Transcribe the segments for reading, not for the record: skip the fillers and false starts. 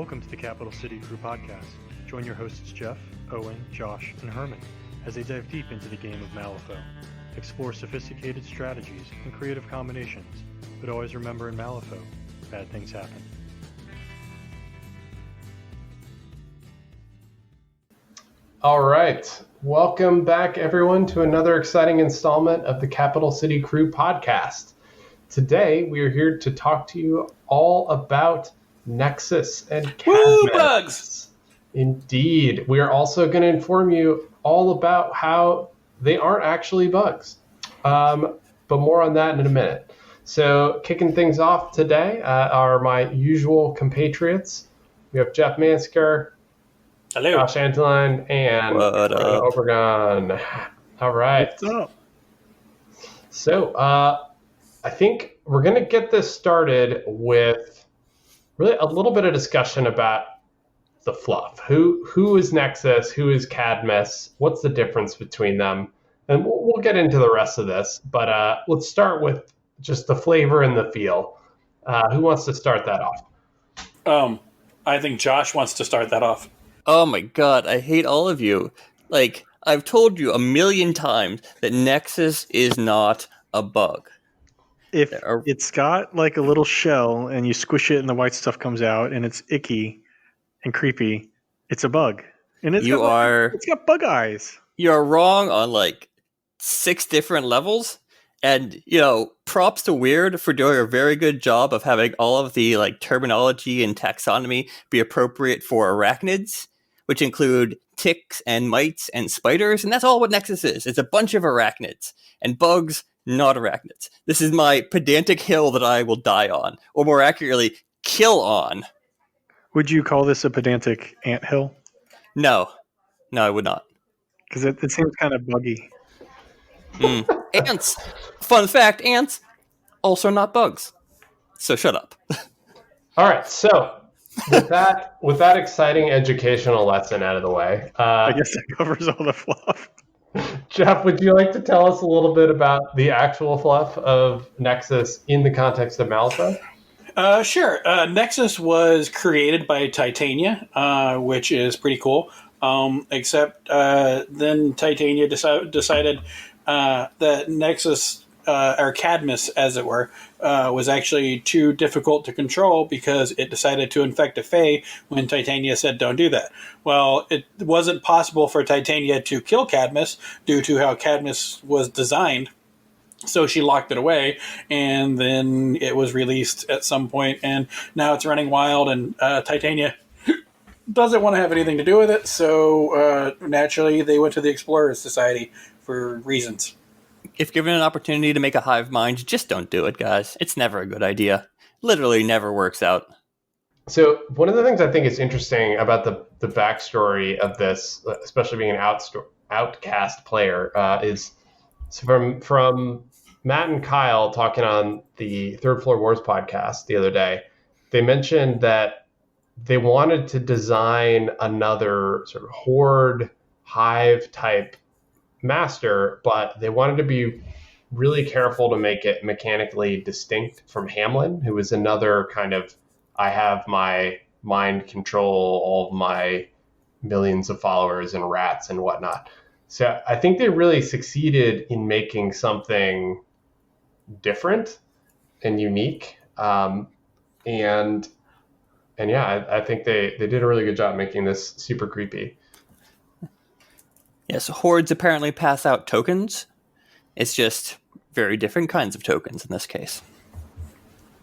Welcome to the Capital City Crew podcast. Join your hosts Jeff, Owen, Josh, and Herman as they dive deep into the game of Malifaux. Explore sophisticated strategies and creative combinations, but always remember in Malifaux, bad things happen. All right. Welcome back, everyone, to another exciting installment of the Capital City Crew podcast. Today, we are here to talk to you all about Nexus and Cadmus. Woo, bugs! Indeed. We are also going to inform you all about how they aren't actually bugs. But more on that in a minute. So, kicking things off today are my usual compatriots. We have Jeff Mansker, Hello. Josh Anteline, and Obregon. All right. What's up? So, I think we're going to get this started with really a little bit of discussion about the fluff. Who is Nexus? Who is Cadmus? What's the difference between them? And we'll get into the rest of this. But let's start with just the flavor and the feel. Who wants to start that off? I think Josh wants to start that off. Oh my god, I hate all of you. Like, I've told you a million times that Nexus is not a bug. If it's got like a little shell and you squish it and the white stuff comes out and it's icky and creepy, it's a bug. And it's got bug eyes. You're wrong on like 6 different levels. And, props to Weird for doing a very good job of having all of the like terminology and taxonomy be appropriate for arachnids, which include ticks and mites and spiders. And that's all what Nexus is. It's a bunch of arachnids. And bugs, not arachnids. This is my pedantic hill that I will die on, or more accurately, kill on. Would you call this a pedantic anthill? No, I would not. Because it seems kind of buggy. Ants. Fun fact, ants, also not bugs. So shut up. All right, so with that exciting educational lesson out of the way, I guess that covers all the fluff. Jeff, would you like to tell us a little bit about the actual fluff of Nexus in the context of Malifaux? Sure. Nexus was created by Titania, which is pretty cool. Except then Titania decided that Nexus, or Cadmus, as it were, was actually too difficult to control because it decided to infect a Fae when Titania said don't do that. Well, it wasn't possible for Titania to kill Cadmus due to how Cadmus was designed. So she locked it away, and then it was released at some point, and now it's running wild, and Titania doesn't want to have anything to do with it, so naturally they went to the Explorers Society for reasons. If given an opportunity to make a hive mind, just don't do it, guys. It's never a good idea. Literally never works out. So one of the things I think is interesting about the backstory of this, especially being an outcast player, is from Matt and Kyle talking on the Third Floor Wars podcast the other day. They mentioned that they wanted to design another sort of horde hive type master, but they wanted to be really careful to make it mechanically distinct from Hamlin, who was another kind of, I have my mind control all of my millions of followers and rats and whatnot. So I think they really succeeded in making something different and unique. And yeah, I think they did a really good job making this super creepy. Yes, hordes apparently pass out tokens. It's just very different kinds of tokens in this case.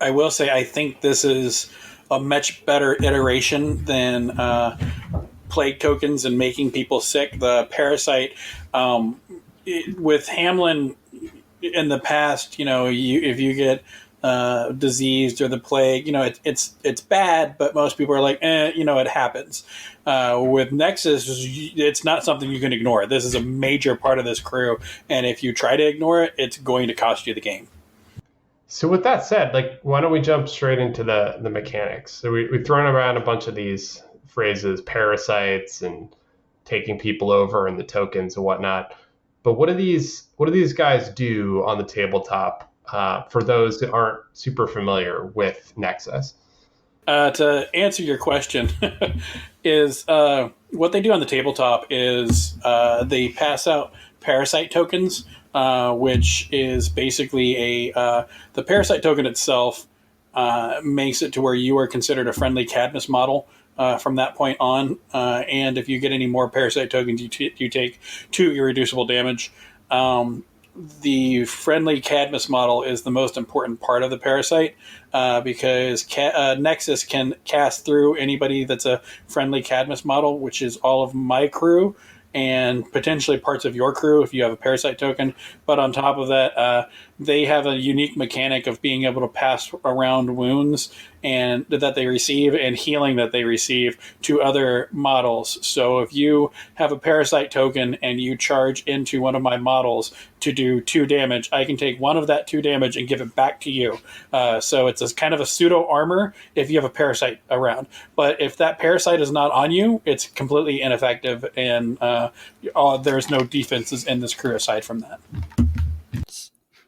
I will say I think this is a much better iteration than plague tokens and making people sick. The parasite with Hamlin in the past, if you get diseased or the plague, it's bad, but most people are like, it happens. With Nexus, it's not something you can ignore. This is a major part of this crew, and if you try to ignore it, it's going to cost you the game. So with that said, why don't we jump straight into the mechanics? So we've thrown around a bunch of these phrases, parasites and taking people over and the tokens and whatnot. But what do these guys do on the tabletop for those that aren't super familiar with Nexus? To answer your question, is what they do on the tabletop is they pass out parasite tokens, which is basically the parasite token itself makes it to where you are considered a friendly Cadmus model from that point on. And if you get any more parasite tokens, you take 2 irreducible damage. The friendly Cadmus model is the most important part of the parasite because Nexus can cast through anybody that's a friendly Cadmus model, which is all of my crew and potentially parts of your crew if you have a parasite token. But on top of that, they have a unique mechanic of being able to pass around wounds and that they receive and healing that they receive to other models. So if you have a parasite token and you charge into one of my models to do 2 damage, I can take 1 of that 2 damage and give it back to you. So it's a kind of a pseudo armor if you have a parasite around. But if that parasite is not on you, it's completely ineffective, and there's no defenses in this crew aside from that.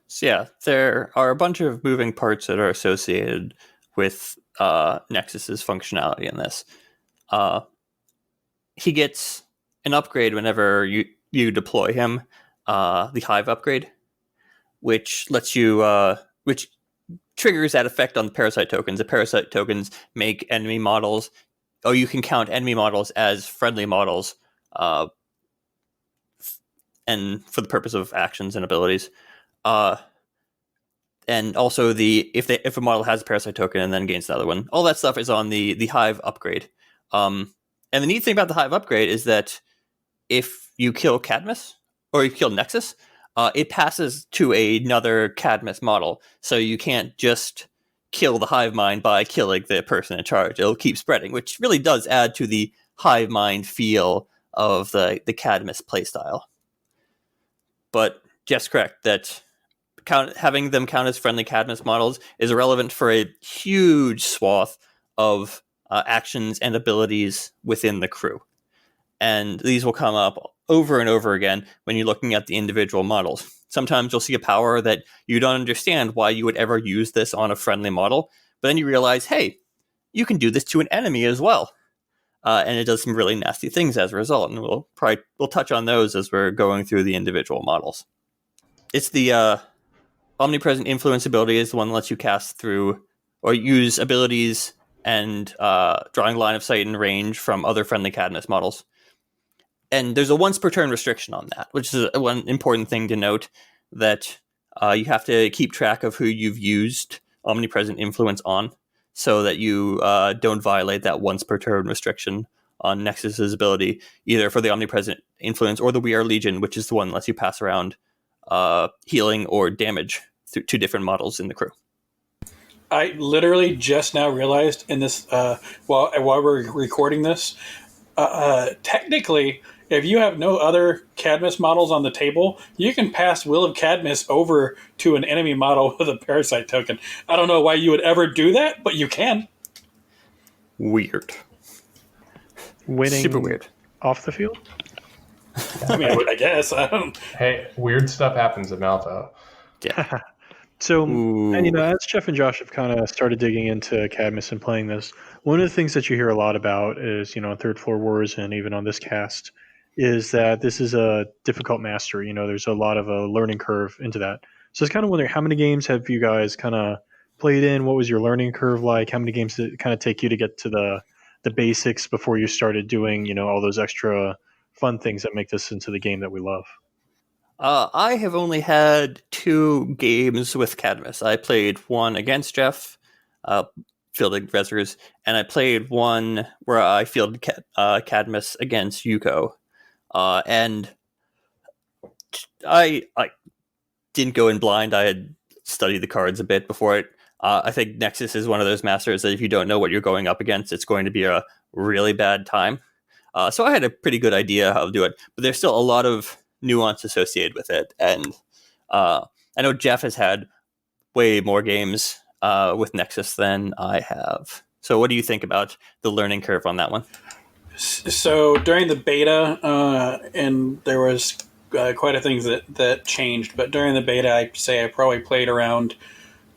So yeah, there are a bunch of moving parts that are associated with Nexus's functionality in this. He gets an upgrade whenever you deploy him, the Hive upgrade, which lets you, which triggers that effect on the parasite tokens. The parasite tokens make enemy models. Oh, you can count enemy models as friendly models, and for the purpose of actions and abilities. And also if a model has a parasite token and then gains another one, all that stuff is on the Hive upgrade. And the neat thing about the Hive upgrade is that if you kill Cadmus or you kill Nexus, it passes to another Cadmus model. So you can't just kill the hive mind by killing the person in charge. It'll keep spreading, which really does add to the hive mind feel of the Cadmus playstyle. But Jeff's correct that having them count as friendly Cadmus models is irrelevant for a huge swath of actions and abilities within the crew. And these will come up over and over again when you're looking at the individual models. Sometimes you'll see a power that you don't understand why you would ever use this on a friendly model, but then you realize, hey, you can do this to an enemy as well. And it does some really nasty things as a result, and we'll touch on those as we're going through the individual models. It's the Omnipresent Influence ability is the one that lets you cast through or use abilities and drawing line of sight and range from other friendly Cadmus models. And there's a once per turn restriction on that, which is one important thing to note, that you have to keep track of who you've used Omnipresent Influence on so that you don't violate that once per turn restriction on Nexus's ability, either for the Omnipresent Influence or the We Are Legion, which is the one that lets you pass around healing or damage through 2 different models in the crew. I literally just now realized in this, while we're recording this, technically, if you have no other Cadmus models on the table, you can pass Will of Cadmus over to an enemy model with a parasite token. I don't know why you would ever do that, but you can. Weird. Winning Super weird. off the field? I mean, I guess. Hey, weird stuff happens at Malifaux. Yeah. So, and as Jeff and Josh have kind of started digging into Cadmus and playing this, one of the things that you hear a lot about is, in Third Floor Wars and even on this cast, is that this is a difficult mastery. There's a lot of a learning curve into that. So I was kind of wondering, how many games have you guys kind of played in? What was your learning curve like? How many games did it kind of take you to get to the basics before you started doing, all those extra fun things that make this into the game that we love? I have only had 2 games with Cadmus. I played one against Jeff, fielding Rezzers, and I played one where I fielded Cadmus against Yuko. And I didn't go in blind. I had studied the cards a bit before it. I think Nexus is one of those masters that if you don't know what you're going up against, it's going to be a really bad time. So I had a pretty good idea how to do it, but there's still a lot of nuance associated with it. And I know Jeff has had way more games with Nexus than I have. So what do you think about the learning curve on that one? So during the beta, and there was quite a things that changed, but during the beta, I'd say I probably played around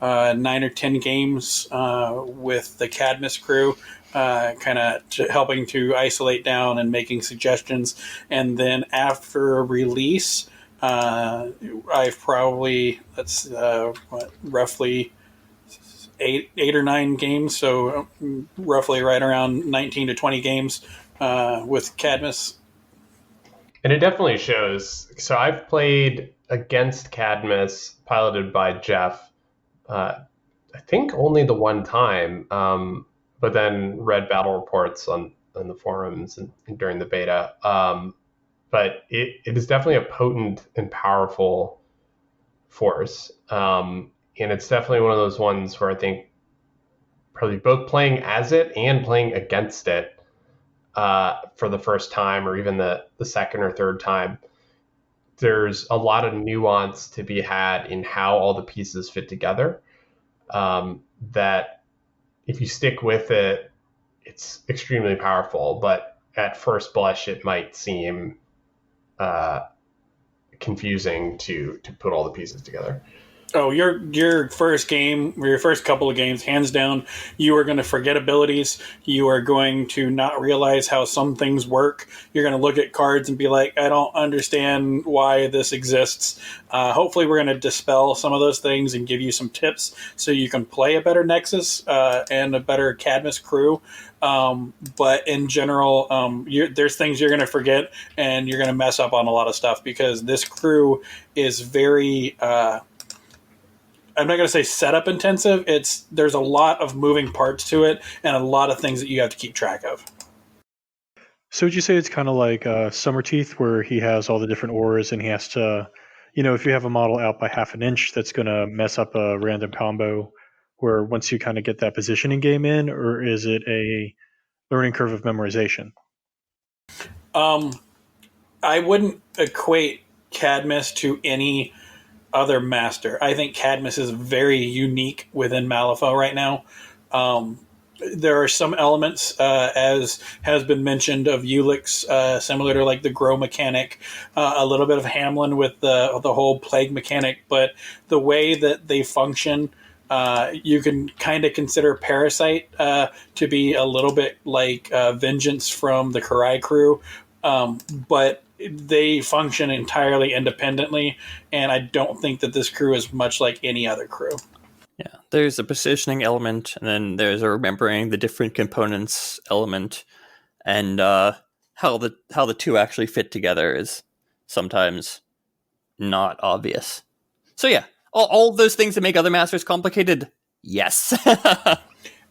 9 or 10 games with the Cadmus crew, kind of helping to isolate down and making suggestions. And then after release, I've probably, roughly eight or 9 games, so roughly right around 19 to 20 games with Cadmus. And it definitely shows. So I've played against Cadmus, piloted by Jeff, I think only the one time, but then read battle reports on the forums and during the beta. But it is definitely a potent and powerful force. And it's definitely one of those ones where I think probably both playing as it and playing against it for the first time, or even the second or third time, there's a lot of nuance to be had in how all the pieces fit together, that if you stick with it, it's extremely powerful. But at first blush, it might seem confusing to put all the pieces together. Oh, your first game, or your first couple of games, hands down, you are going to forget abilities. You are going to not realize how some things work. You're going to look at cards and be like, I don't understand why this exists. Hopefully we're going to dispel some of those things and give you some tips so you can play a better Nexus and a better Cadmus crew. But in general, there's things you're going to forget, and you're going to mess up on a lot of stuff, because this crew is very... I'm not going to say setup intensive. There's a lot of moving parts to it, and a lot of things that you have to keep track of. So would you say it's kind of like Summer Teeth, where he has all the different auras and he has to, if you have a model out by half an inch, that's going to mess up a random combo, where once you kind of get that positioning game in, or is it a learning curve of memorization? I wouldn't equate Cadmus to any other master. I think Cadmus is very unique within Malifaux right now. There are some elements, as has been mentioned, of Ulix, similar to like the grow mechanic, a little bit of Hamlin with the whole plague mechanic, but the way that they function, you can kind of consider Parasite to be a little bit like Vengeance from the Karai crew, but they function entirely independently, and I don't think that this crew is much like any other crew. Yeah, there's a positioning element, and then there's a remembering the different components element, and how the two actually fit together is sometimes not obvious. So yeah, all those things that make other masters complicated, yes.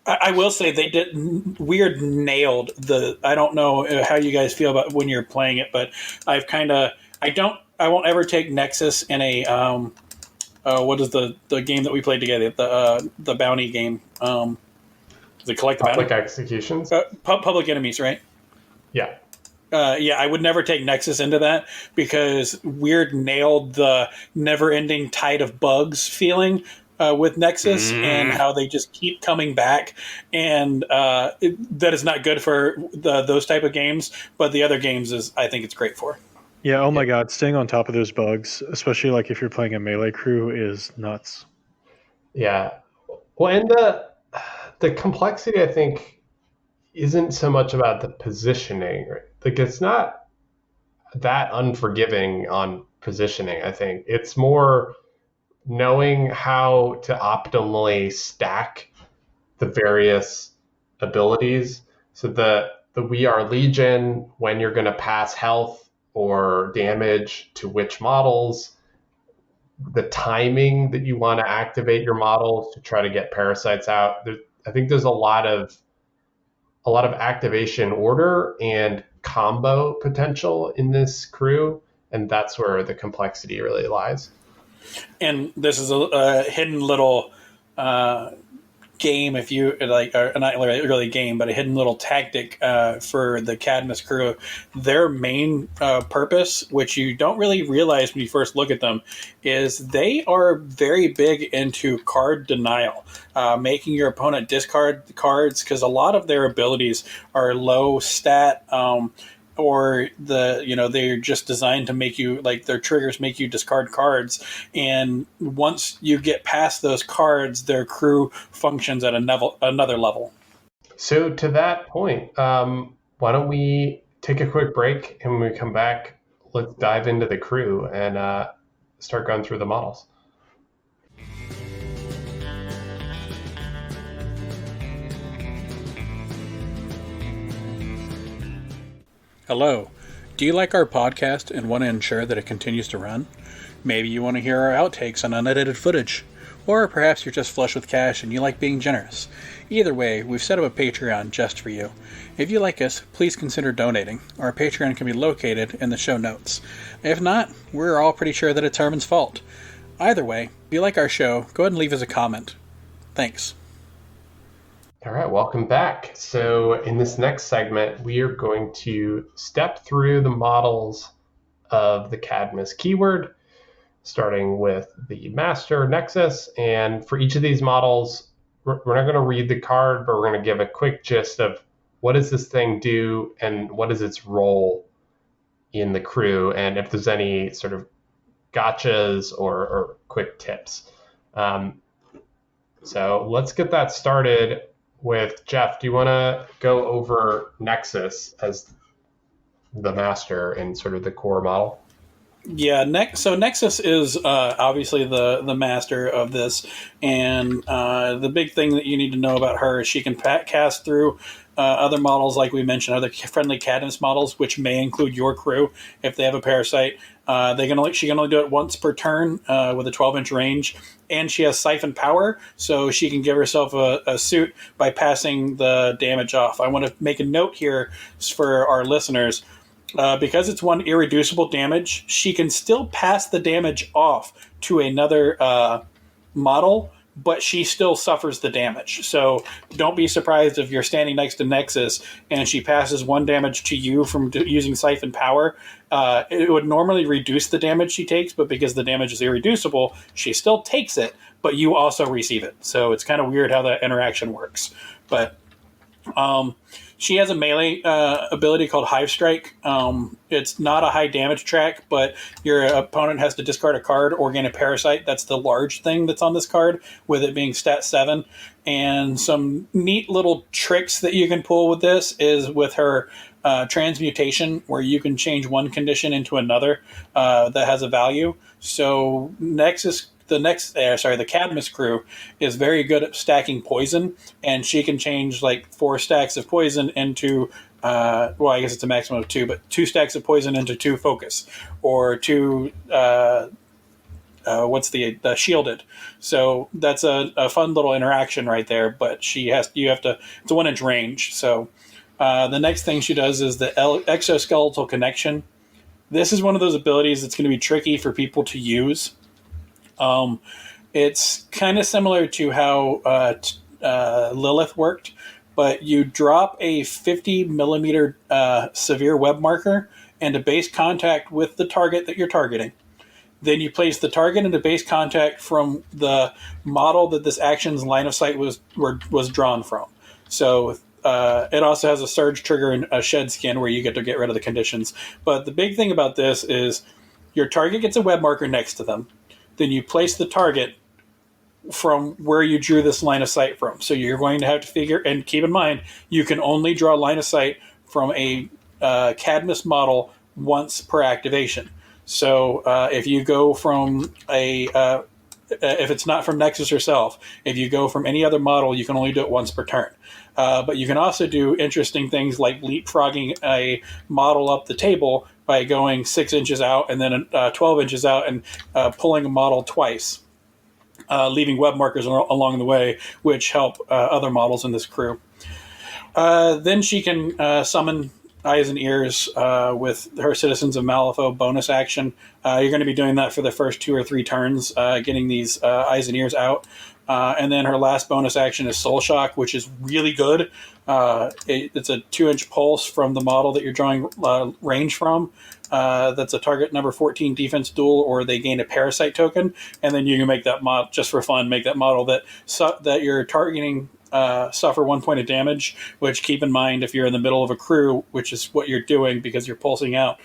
I will say they did. Weird nailed the. I don't know how you guys feel about when you're playing it, but I won't ever take Nexus in a. What is the game that we played together? The bounty game. The collect the bounty. Public executions. Public enemies, right? Yeah. Yeah, I would never take Nexus into that, because Weird nailed the never-ending tide of bugs feeling with Nexus, and how they just keep coming back, and that is not good for those type of games. But the other games I think it's great for. Yeah. Oh my God, staying on top of those bugs, especially like if you're playing a melee crew, is nuts. Yeah. Well, and the complexity, I think, isn't so much about the positioning. Right? Like, it's not that unforgiving on positioning. I think it's more knowing how to optimally stack the various abilities. So the We Are Legion, when you're going to pass health or damage to which models, the timing that you want to activate your models to try to get parasites out. I think there's a lot of activation order and combo potential in this crew, and that's where the complexity really lies. And this is a hidden little game, if you like, or not really game, but a hidden little tactic for the Cadmus crew. Their main purpose, which you don't really realize when you first look at them, is they are very big into card denial, making your opponent discard cards, because a lot of their abilities are low stat, or they're just designed to make you, like, their triggers make you discard cards, and once you get past those cards, their crew functions at another level. So to that point, why don't we take a quick break, and when we come back, let's dive into the crew and start going through the models. Hello. Do you like our podcast and want to ensure that it continues to run? Maybe you want to hear our outtakes on unedited footage. Or perhaps you're just flush with cash and you like being generous. Either way, we've set up a Patreon just for you. If you like us, please consider donating. Our Patreon can be located in the show notes. If not, we're all pretty sure that it's Herman's fault. Either way, if you like our show, go ahead and leave us a comment. Thanks. All right, welcome back. So in this next segment, we are going to step through the models of the Cadmus keyword, starting with the Master Nexus. And for each of these models, we're not going to read the card, but we're going to give a quick gist of what does this thing do and what is its role in the crew, and if there's any sort of gotchas or quick tips. So let's get that started with Jeff. Do you want to go over Nexus as the master and sort of the core model? Yeah, so Nexus is obviously the master of this, and the big thing that you need to know about her is she can cast through other models, like we mentioned, other friendly Cadmus models, which may include your crew if they have a parasite. She can only do it once per turn with a 12-inch range, and she has siphon power, so she can give herself a suit by passing the damage off. I want to make a note here for our listeners. Because it's one irreducible damage, she can still pass the damage off to another model, but she still suffers the damage. So don't be surprised if you're standing next to Nexus and she passes one damage to you from using Siphon Power. It would normally reduce the damage she takes, but because the damage is irreducible, she still takes it, but you also receive it. So it's kind of weird how that interaction works. But she has a melee ability called Hive Strike. It's not a high damage track, but your opponent has to discard a card or gain a parasite. That's the large thing that's on this card, with it being stat 7. And some neat little tricks that you can pull with this is with her transmutation, where you can change one condition into another that has a value. So the Cadmus crew is very good at stacking poison, and she can change like 4 stacks of poison into, I guess it's a maximum of 2, but 2 stacks of poison into 2 focus, or 2, the shielded. So that's a fun little interaction right there, but it's a 1-inch range. So the next thing she does is the exoskeletal connection. This is one of those abilities that's going to be tricky for people to use. It's kind of similar to how Lilith worked, but you drop a 50 millimeter severe web marker and a base contact with the target that you're targeting. Then you place the target into base contact from the model that this action's line of sight was drawn from. So it also has a surge trigger and a shed skin where you get to get rid of the conditions. But the big thing about this is your target gets a web marker next to them. Then you place the target from where you drew this line of sight from. So you're going to have to figure, and keep in mind, you can only draw line of sight from a Cadmus model once per activation. So if you go from if it's not from Nexus herself, if you go from any other model, you can only do it once per turn. But you can also do interesting things like leapfrogging a model up the table by going 6 inches out and then 12 inches out and pulling a model twice, leaving web markers along the way, which help other models in this crew. Then she can summon Eyes and Ears with her Citizens of Malifaux bonus action. You're going to be doing that for the first 2 or 3 turns, getting these Eyes and Ears out. And then her last bonus action is Soul Shock, which is really good. It's a 2-inch pulse from the model that you're drawing range from. That's a target number 14 defense duel, or they gain a parasite token. And then you can make that model, just for fun, make that model that you're targeting suffer 1 point of damage, which keep in mind if you're in the middle of a crew, which is what you're doing because you're pulsing out,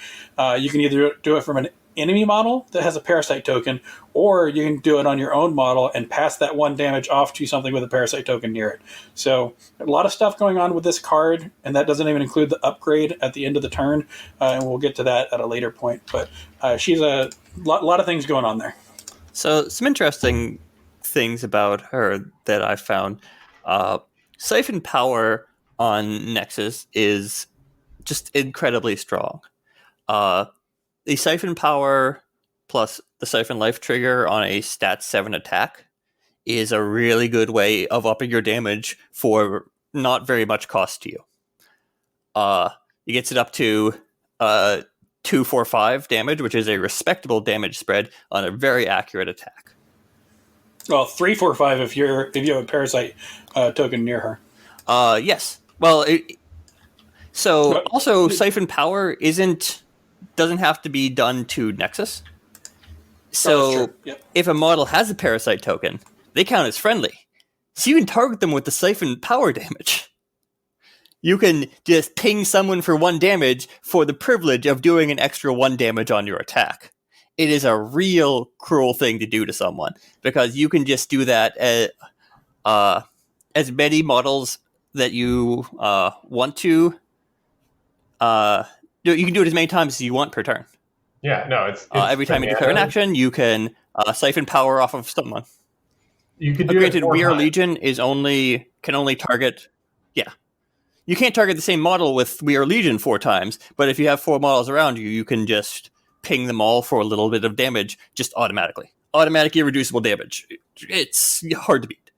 you can either do it from an enemy model that has a parasite token, or you can do it on your own model and pass that 1 damage off to something with a parasite token near it. So a lot of stuff going on with this card, and that doesn't even include the upgrade at the end of the turn, and we'll get to that at a later point. But she's a lot of things going on there. So some interesting things about her that I found. Siphon power on Nexus is just incredibly strong. The Siphon power plus the Siphon life trigger on a stat 7 attack is a really good way of upping your damage for not very much cost to you. It gets it up to 2, 4, 5 damage, which is a respectable damage spread on a very accurate attack. Well, 3, 4, 5 if you have a parasite token near her. Yes. Well, also Siphon power doesn't have to be done to Nexus. So Yep. If a model has a parasite token, they count as friendly. So you can target them with the Siphon power damage. You can just ping someone for 1 damage for the privilege of doing an extra 1 damage on your attack. It is a real cruel thing to do to someone, because you can just do that as many models that you want to. You can do it as many times as you want per turn. Yeah, no, it's every time you declare an action, you can siphon power off of someone. You could do granted, it 4 We Are times. Legion can only target. Yeah, you can't target the same model with We Are Legion 4 times, but if you have 4 models around you, you can just ping them all for a little bit of damage, just automatically. Automatic irreducible damage. It's hard to beat.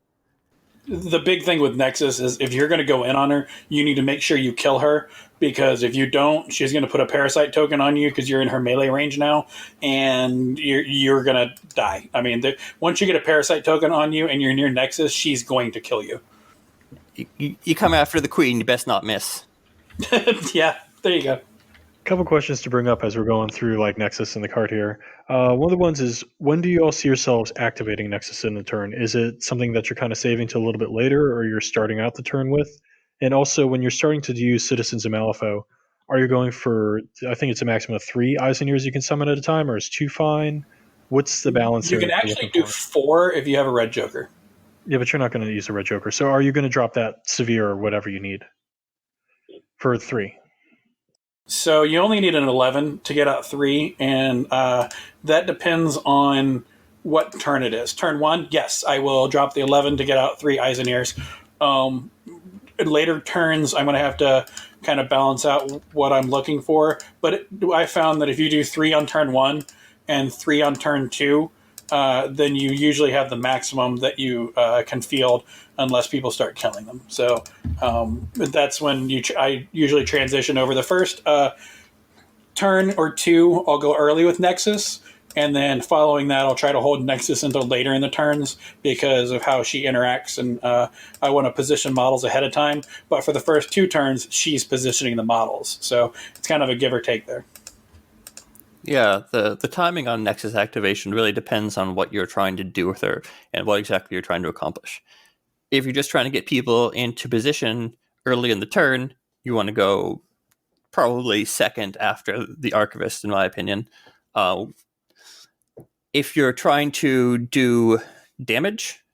The big thing with Nexus is if you're going to go in on her, you need to make sure you kill her, because if you don't, she's going to put a parasite token on you because you're in her melee range now, and you're going to die. I mean, once you get a parasite token on you and you're near Nexus, she's going to kill you. You come after the queen, you best not miss. Yeah, there you go. Couple questions to bring up as we're going through like Nexus in the card here. One of the ones is, when do you all see yourselves activating Nexus in the turn? Is it something that you're kind of saving to a little bit later, or you're starting out the turn with? And also, when you're starting to use Citizens of Malifaux, are you going for, I think it's a maximum of 3 Eyes and Ears you can summon at a time, or is 2 fine? What's the balance You here can that you're actually looking do for? 4 if you have a red Joker. Yeah, but you're not going to use a red Joker. So are you going to drop that severe or whatever you need for 3? So you only need an 11 to get out 3, and that depends on what turn it is. Turn 1, yes, I will drop the 11 to get out 3 Eyes and Ears. In later turns, I'm going to have to kind of balance out what I'm looking for. But I found that if you do 3 on turn 1 and 3 on turn 2, then you usually have the maximum that you can field unless people start killing them. So that's when I usually transition over. The first turn or 2, I'll go early with Nexus, and then following that, I'll try to hold Nexus until later in the turns because of how she interacts, and I want to position models ahead of time. But for the first 2 turns, she's positioning the models. So it's kind of a give or take there. Yeah, the timing on Nexus activation really depends on what you're trying to do with her and what exactly you're trying to accomplish. If you're just trying to get people into position early in the turn, you want to go probably second after the Archivist, in my opinion. If you're trying to do damage,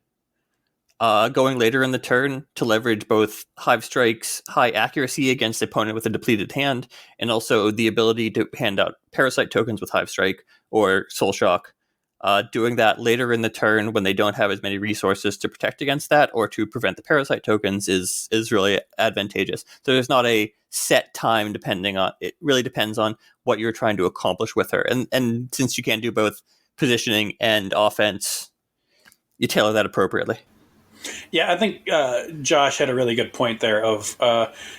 going later in the turn to leverage both Hive Strike's high accuracy against the opponent with a depleted hand, and also the ability to hand out Parasite tokens with Hive Strike or Soul Shock. Doing that later in the turn when they don't have as many resources to protect against that or to prevent the Parasite tokens is really advantageous. So there's not a set time depending on, it really depends on what you're trying to accomplish with her. And since you can't do both positioning and offense, you tailor that appropriately. Yeah, I think Josh had a really good point there of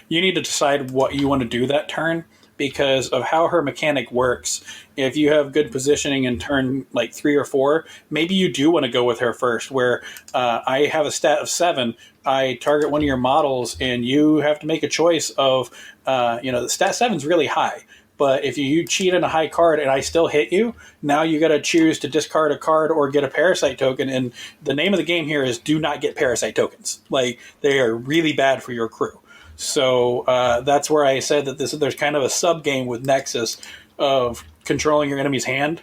you need to decide what you want to do that turn because of how her mechanic works. If you have good positioning in turn like 3 or 4, maybe you do want to go with her first, where I have a stat of 7. I target one of your models and you have to make a choice of, the stat 7 is really high. But if you cheat in a high card and I still hit you, now you got to choose to discard a card or get a parasite token. And the name of the game here is do not get parasite tokens. Like, they are really bad for your crew. So that's where I said that there's kind of a sub game with Nexus of controlling your enemy's hand,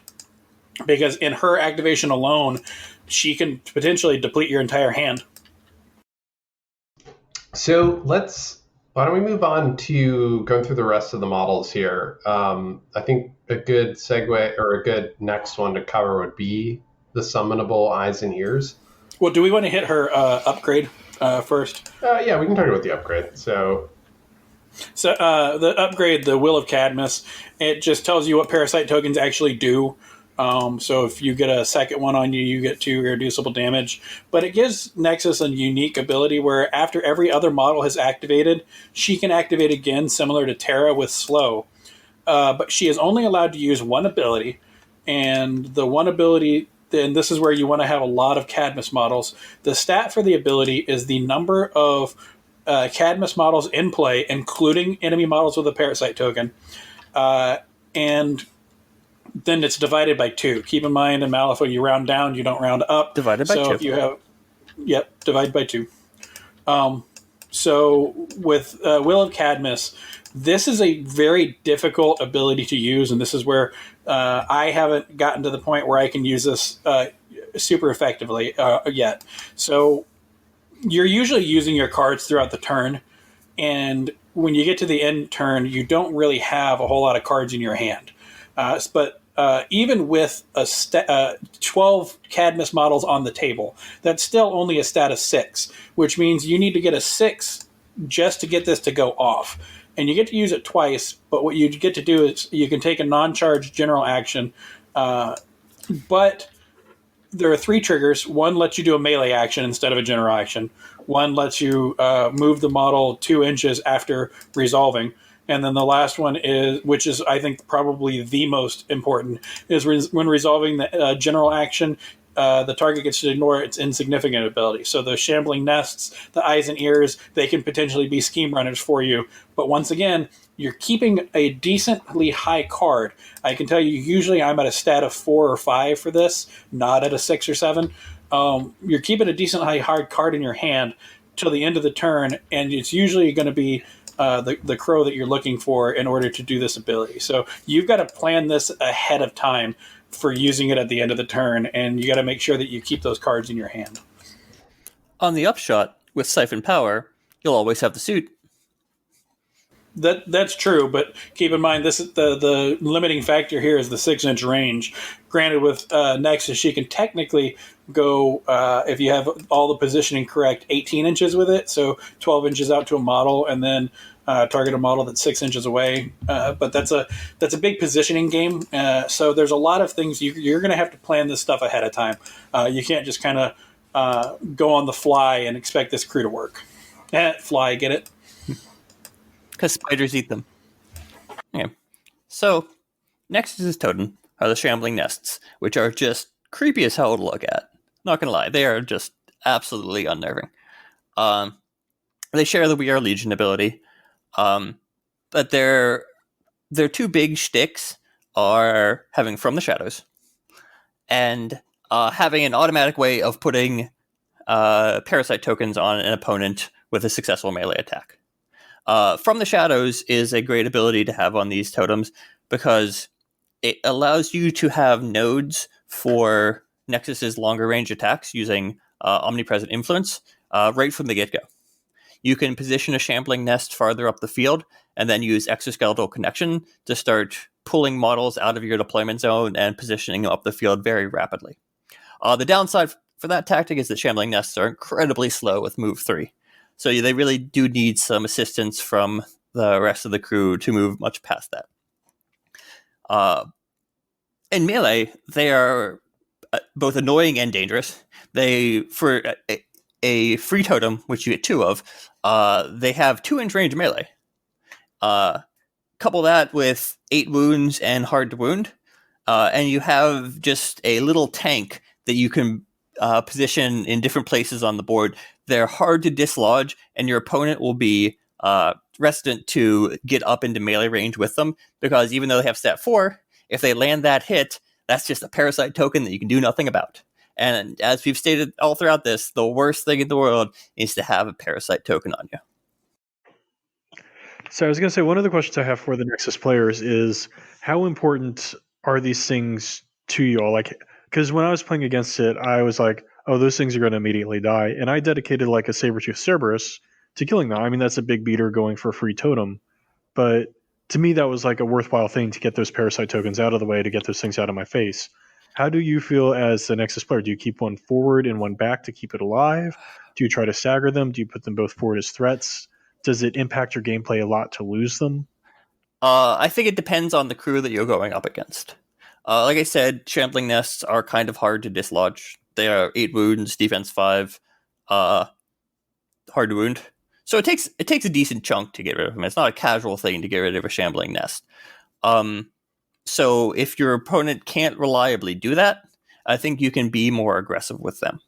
because in her activation alone, she can potentially deplete your entire hand. So why don't we move on to going through the rest of the models here? I think a good segue or a good next one to cover would be the summonable eyes and ears. Well, do we want to hit her upgrade first? Yeah, we can talk about the upgrade. So the upgrade, the Will of Cadmus, it just tells you what parasite tokens actually do. So if you get a second one on you, you get 2 irreducible damage. But it gives Nexus a unique ability where after every other model has activated, she can activate again, similar to Terra with Slow. But she is only allowed to use one ability. And the one ability, and this is where you want to have a lot of Cadmus models, the stat for the ability is the number of Cadmus models in play, including enemy models with a parasite token. And then it's divided by 2. Keep in mind, in Malifaux, you round down, you don't round up. Divided by 2. So if you have, divided by 2. So with Will of Cadmus, this is a very difficult ability to use, and this is where I haven't gotten to the point where I can use this super effectively yet. So you're usually using your cards throughout the turn, and when you get to the end turn, you don't really have a whole lot of cards in your hand. But even with 12 Cadmus models on the table, that's still only a stat of 6, which means you need to get a 6 just to get this to go off. And you get to use it twice, but what you get to do is you can take a non-charged general action, but there are 3 triggers. One lets you do a melee action instead of a general action. One lets you move the model 2 inches after resolving. And then the last one is, which is I think probably the most important, is when resolving the general action, the target gets to ignore its insignificant ability. So the shambling nests, the eyes and ears, they can potentially be scheme runners for you. But once again, you're keeping a decently high card. I can tell you, usually I'm at a stat of 4 or 5 for this, not at a 6 or 7. You're keeping a decent hard card in your hand till the end of the turn, and it's usually going to be the crow that you're looking for in order to do this ability. So you've got to plan this ahead of time for using it at the end of the turn, and you got to make sure that you keep those cards in your hand. On the upshot, with Siphon Power, you'll always have the suit. That's true, but keep in mind this is the limiting factor here is the 6-inch range. Granted, with Nexus, she can technically go, if you have all the positioning correct, 18 inches with it, so 12 inches out to a model, and then target a model that's 6 inches away. But that's a big positioning game. So there's a lot of things you're going to have to plan this stuff ahead of time. You can't just kind of go on the fly and expect this crew to work. Fly, get it? Because spiders eat them. Okay. So, Nexus's totem are the shambling nests, which are just creepy as hell to look at. Not gonna lie, they are just absolutely unnerving. They share the We Are Legion ability, but their 2 big shticks are having From the Shadows and having an automatic way of putting parasite tokens on an opponent with a successful melee attack. From the Shadows is a great ability to have on these totems because it allows you to have nodes for Nexus's longer range attacks using Omnipresent Influence right from the get-go. You can position a shambling nest farther up the field and then use Exoskeletal Connection to start pulling models out of your deployment zone and positioning them up the field very rapidly. The downside for that tactic is that shambling nests are incredibly slow with move 3. So they really do need some assistance from the rest of the crew to move much past that. In melee, they are both annoying and dangerous. For a free totem, which you get 2 of, they have 2-inch range melee. Couple that with 8 wounds and hard to wound, and you have just a little tank that you can position in different places on the board. They're hard to dislodge, and your opponent will be Resident to get up into melee range with them, because even though they have stat 4, if they land that hit, that's just a parasite token that you can do nothing about. And as we've stated all throughout this, the worst thing in the world is to have a parasite token on you. So I was going to say, one of the questions I have for the Nexus players is, how important are these things to you all? Like, because when I was playing against it, I was like, oh, those things are going to immediately die. And I dedicated like a Sabertooth Cerberus to killing them. I mean, that's a big beater going for a free totem. But to me, that was like a worthwhile thing to get those parasite tokens out of the way, to get those things out of my face. How do you feel as the Nexus player? Do you keep one forward and one back to keep it alive? Do you try to stagger them? Do you put them both forward as threats? Does it impact your gameplay a lot to lose them? I think it depends on the crew that you're going up against. Like I said, Shambling Nests are kind of hard to dislodge. They are 8 wounds, defense 5, hard to wound. So it takes a decent chunk to get rid of them. It's not a casual thing to get rid of a Shambling Nest. So if your opponent can't reliably do that, I think you can be more aggressive with them.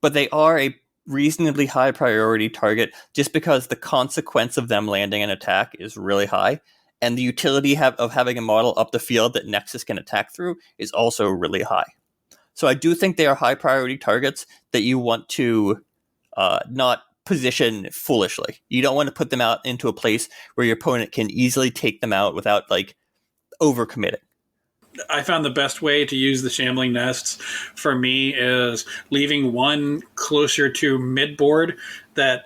But they are a reasonably high priority target just because the consequence of them landing an attack is really high, and the utility of having a model up the field that Nexus can attack through is also really high. So I do think they are high priority targets that you want to not position foolishly. You don't want to put them out into a place where your opponent can easily take them out without like overcommitting. I found the best way to use the Shambling Nests for me is leaving one closer to mid-board that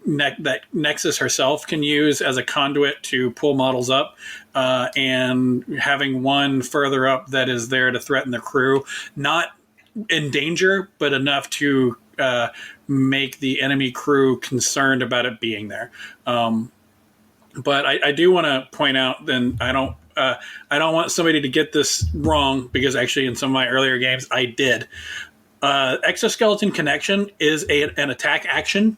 that Nexus herself can use as a conduit to pull models up, and having one further up that is there to threaten the crew, not in danger, but enough to make the enemy crew concerned about it being there. But I do want to point out, then I don't want somebody to get this wrong, because actually in some of my earlier games I did. Exoskeleton Connection is an attack action,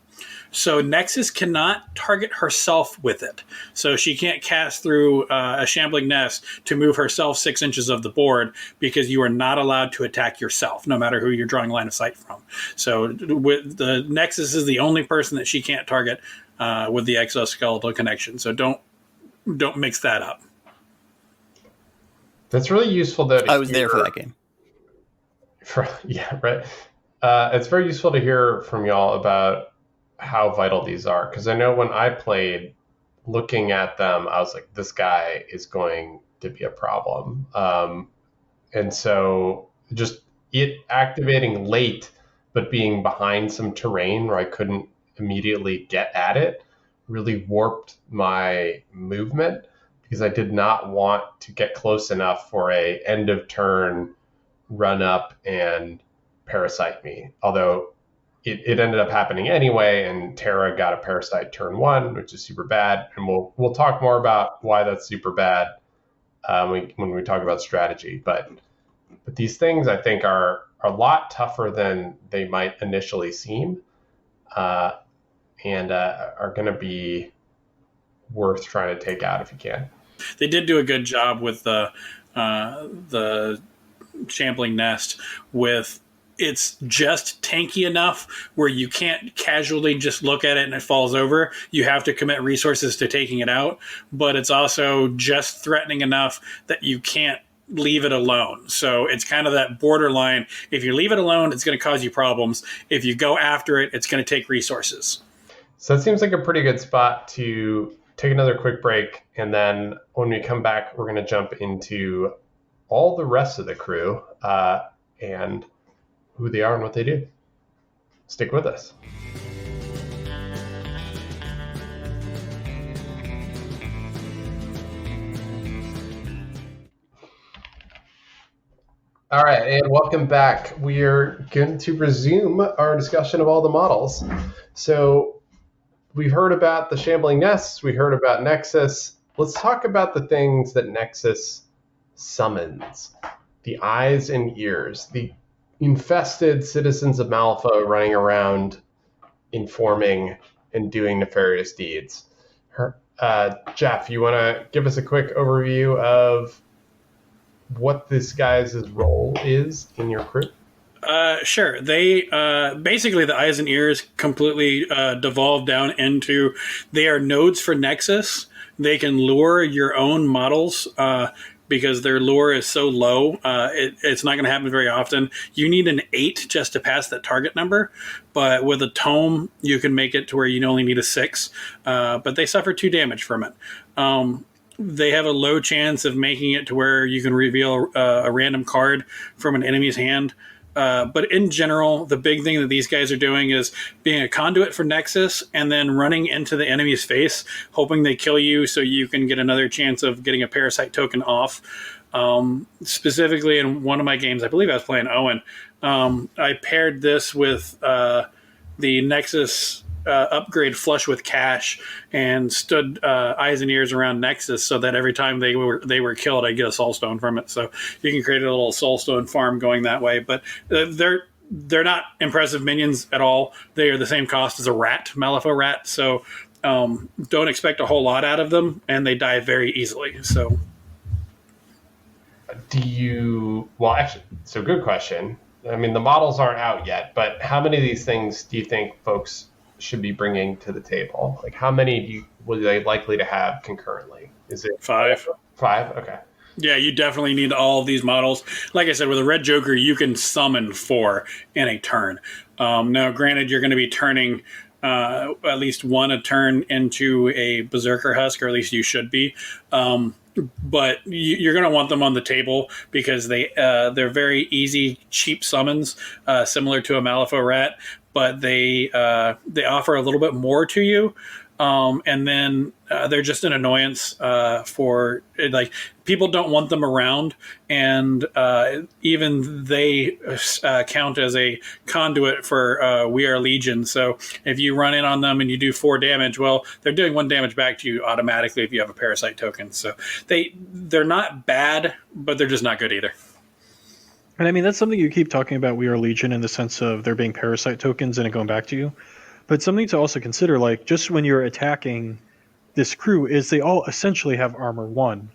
so Nexus cannot target herself with it. So she can't cast through a Shambling Nest to move herself 6 inches of the board, because you are not allowed to attack yourself, no matter who you're drawing line of sight from. So with the Nexus is the only person that she can't target with the Exoskeletal Connection. So don't mix that up. That's really useful, though. I was there for that game. Yeah, right. It's very useful to hear from y'all about how vital these are, because I know when I played, looking at them, I was like, this guy is going to be a problem. And so just it activating late, but being behind some terrain where I couldn't immediately get at it, really warped my movement, because I did not want to get close enough for a end of turn run up and parasite me. Although it ended up happening anyway, and Terra got a parasite turn 1, which is super bad. And we'll talk more about why that's super bad when we talk about strategy. But these things, I think, are a lot tougher than they might initially seem, and are going to be worth trying to take out if you can. They did do a good job with the Shambling Nest. With it's just tanky enough where you can't casually just look at it and it falls over. You have to commit resources to taking it out, but it's also just threatening enough that you can't leave it alone. So it's kind of that borderline. If you leave it alone, it's going to cause you problems. If you go after it, it's going to take resources. So that seems like a pretty good spot to take another quick break. And then when we come back, we're going to jump into all the rest of the crew and who they are and what they do. Stick with us. All right, and welcome back. We are going to resume our discussion of all the models. So we've heard about the Shambling Nests. We heard about Nexus. Let's talk about the things that Nexus summons. The eyes and ears. The infested citizens of Malifaux running around informing and doing nefarious deeds. Jeff, you want to give us a quick overview of what this guy's role is in your crew? Sure. They basically the eyes and ears completely devolve down into they are nodes for Nexus. They can lure your own models because their lure is so low. It's not going to happen very often. You need an 8 just to pass that target number, but with a tome, you can make it to where you only need a 6. But they suffer 2 damage from it. They have a low chance of making it to where you can reveal a random card from an enemy's hand. But in general, the big thing that these guys are doing is being a conduit for Nexus and then running into the enemy's face, hoping they kill you so you can get another chance of getting a parasite token off. Specifically in one of my games, I believe I was playing Owen, I paired this with the Nexus upgrade Flush with Cash and stood eyes and ears around Nexus so that every time they were killed, I get a Soulstone from it. So you can create a little Soulstone farm going that way. But they're not impressive minions at all. They are the same cost as a rat, Malifaux rat. So don't expect a whole lot out of them, and they die very easily. So actually, so good question. I mean, the models aren't out yet, but how many of these things do you think folks should be bringing to the table? Like, how many were they likely to have concurrently? Is it 5? 5? Okay. Yeah, you definitely need all of these models. Like I said, with a Red Joker, you can summon 4 in a turn. Now, granted, you're going to be turning at least 1 a turn into a Berserker Husk, or at least you should be. But you're going to want them on the table because they're very easy, cheap summons, similar to a Malifaux rat, but they offer a little bit more to you. And then they're just an annoyance for, like, people don't want them around, and even they count as a conduit for We Are Legion. So if you run in on them and you do 4 damage, well, they're doing 1 damage back to you automatically if you have a parasite token. So they're not bad, but they're just not good either. And I mean, that's something you keep talking about, We Are Legion, in the sense of there being parasite tokens and it going back to you. But something to also consider, like, just when you're attacking this crew, is they all essentially have armor 1.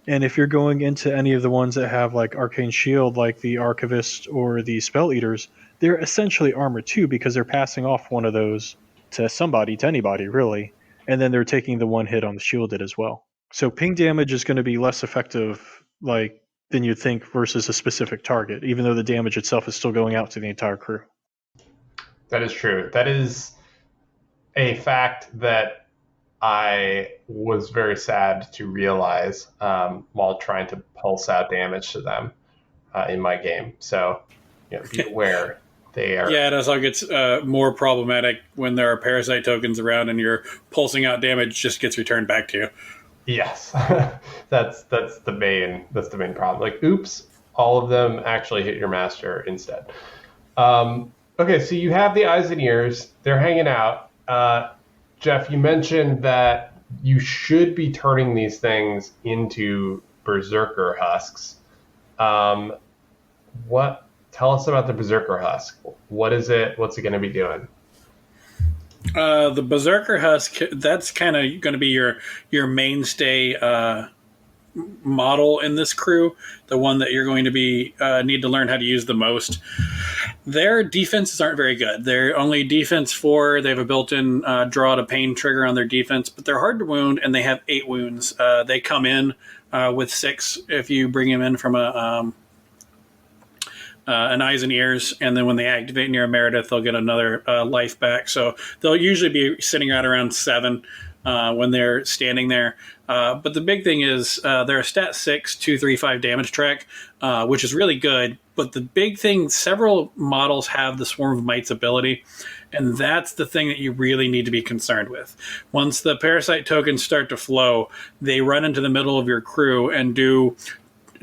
And if you're going into any of the ones that have, like, Arcane Shield, like the Archivist or the Spell Eaters, they're essentially armor 2 because they're passing off one of those to somebody, to anybody, really. And then they're taking the 1 hit on the shielded as well. So ping damage is going to be less effective, like, than you'd think versus a specific target, even though the damage itself is still going out to the entire crew. That is true. That is a fact that I was very sad to realize while trying to pulse out damage to them in my game. So, be aware they are. Yeah, that's how it gets more problematic when there are parasite tokens around and your pulsing out damage just gets returned back to you. Yes, that's the main problem. Like, oops, all of them actually hit your master instead. Okay, so you have the eyes and ears. They're hanging out. Jeff, you mentioned that you should be turning these things into Berserker Husks. Tell us about the Berserker Husk. What is it? What's it going to be doing? The Berserker Husk, that's kind of going to be your mainstay model in this crew, the one that you're going to be need to learn how to use the most. Their defenses aren't very good. They're only defense 4. They have a built-in draw to pain trigger on their defense, but they're hard to wound, and they have 8 wounds. They come in with 6 if you bring them in from an eyes and ears, and then when they activate near a Meredith, they'll get another life back. So they'll usually be sitting right around 7 when they're standing there. But the big thing is they're a stat 6, 2, 3, 5 damage track, which is really good. But the big thing, several models have the Swarm of Mites ability, and that's the thing that you really need to be concerned with. Once the parasite tokens start to flow, they run into the middle of your crew and do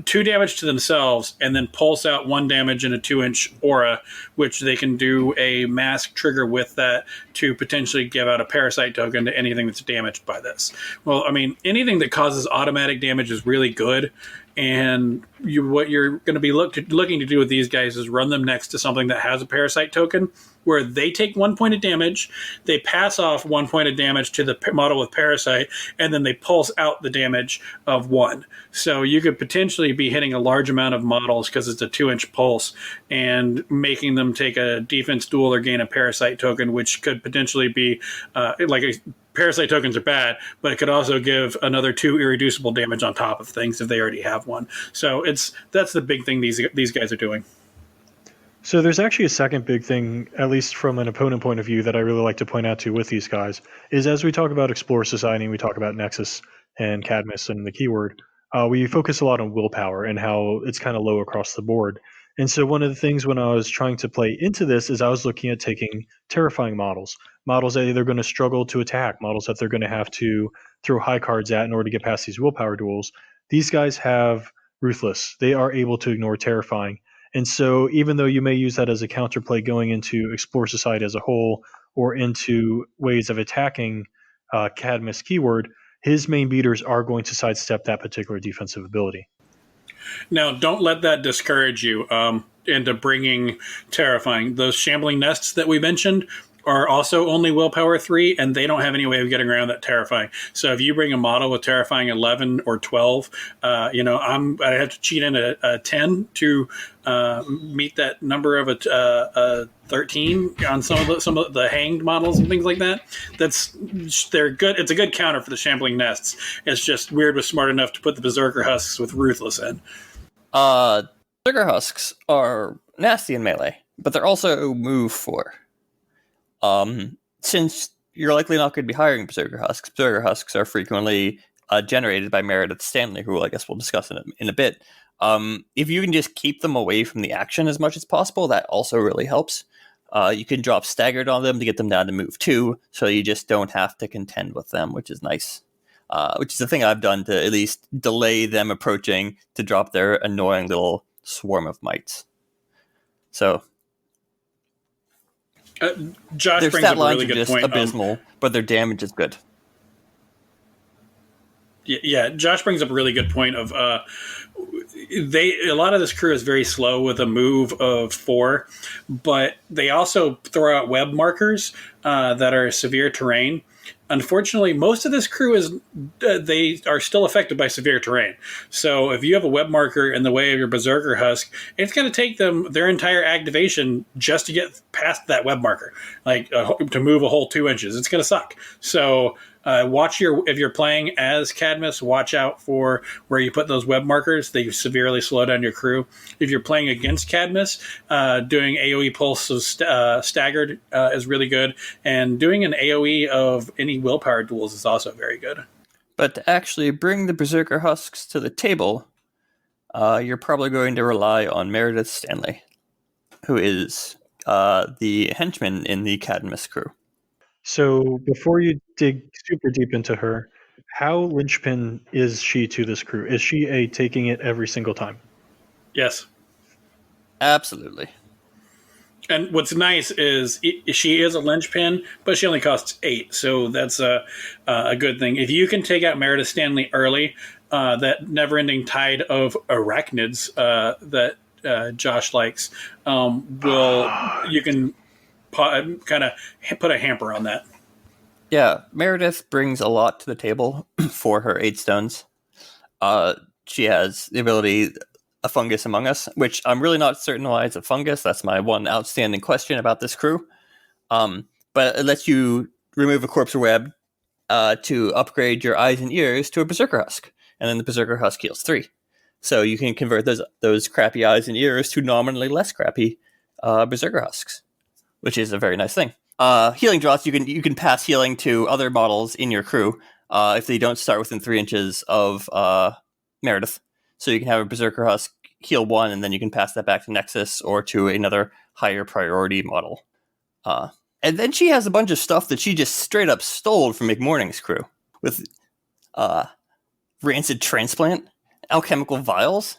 2 damage to themselves, and then pulse out 1 damage in a 2-inch aura, which they can do a mask trigger with that to potentially give out a parasite token to anything that's damaged by this. Well, I mean, anything that causes automatic damage is really good, and what you're going to be looking to do with these guys is run them next to something that has a parasite token, where they take 1 point of damage, they pass off 1 point of damage to the model with parasite, and then they pulse out the damage of 1. So you could potentially be hitting a large amount of models because it's a 2-inch pulse, and making them take a defense duel or gain a parasite token, which could potentially be parasite tokens are bad, but it could also give another 2 irreducible damage on top of things if they already have 1. So that's the big thing these guys are doing. So there's actually a second big thing, at least from an opponent point of view, that I really like to point out to with these guys, is as we talk about Explore Society, we talk about Nexus and Cadmus and the keyword, we focus a lot on willpower and how it's kind of low across the board. And so one of the things when I was trying to play into this is I was looking at taking terrifying models that they're going to struggle to attack, models that they're going to have to throw high cards at in order to get past these willpower duels. These guys have Ruthless. They are able to ignore terrifying. And so even though you may use that as a counterplay going into Explore Society as a whole or into ways of attacking Cadmus keyword, his main beaters are going to sidestep that particular defensive ability. Now, don't let that discourage you into bringing Terrifying. Those Shambling Nests that we mentioned are also only willpower 3, and they don't have any way of getting around that Terrifying. So if you bring a model with Terrifying 11 or 12, I have to cheat in a 10 to meet that number of a 13 on some of the hanged models and things like that. They're good. It's a good counter for the Shambling Nests. It's just Weird was smart enough to put the Berserker Husks with Ruthless in. Berserker Husks are nasty in melee, but they're also move 4. Since you're likely not going to be hiring Berserker Husks are frequently generated by Meredith Stanley, who I guess we'll discuss in a bit. If you can just keep them away from the action as much as possible, that also really helps. You can drop Staggered on them to get them down to move 2, so you just don't have to contend with them, which is nice. Which is the thing I've done to at least delay them approaching to drop their annoying little swarm of mites. So Josh their brings stat up a lines really are good just point. abysmal, but their damage is good. Yeah, Josh brings up a really good point of a lot of this crew is very slow with a move of 4, but they also throw out web markers that are severe terrain. Unfortunately, most of this crew they are still affected by severe terrain. So if you have a web marker in the way of your Berserker Husk, it's going to take them their entire activation just to get past that web marker, to move a whole 2 inches. It's going to suck. So if you're playing as Cadmus, watch out for where you put those web markers. They severely slow down your crew. If you're playing against Cadmus, doing AoE pulse of staggered is really good, and doing an AoE of any willpower duels is also very good. But to actually bring the Berserker Husks to the table, you're probably going to rely on Meredith Stanley, who is the henchman in the Cadmus crew. So before you dig super deep into her, how linchpin is she to this crew? Is she taking it every single time? Yes. Absolutely. And what's nice is she is a linchpin, but she only costs 8, so that's a good thing. If you can take out Meredith Stanley early, that never-ending tide of Arachnids that Josh likes, you can kind of put a hamper on that. Yeah, Meredith brings a lot to the table for her 8 stones. She has the ability, a fungus among us, which I'm really not certain why it's a fungus. That's my one outstanding question about this crew. But it lets you remove a corpse or web to upgrade your eyes and ears to a Berserker Husk. And then the Berserker Husk heals 3. So you can convert those crappy eyes and ears to nominally less crappy Berserker Husks, which is a very nice thing. Healing drops, you can pass healing to other models in your crew if they don't start within 3 inches of Meredith. So you can have a Berserker Husk heal 1, and then you can pass that back to Nexus or to another higher priority model. And then she has a bunch of stuff that she just straight up stole from McMorning's crew with Rancid Transplant, Alchemical Vials,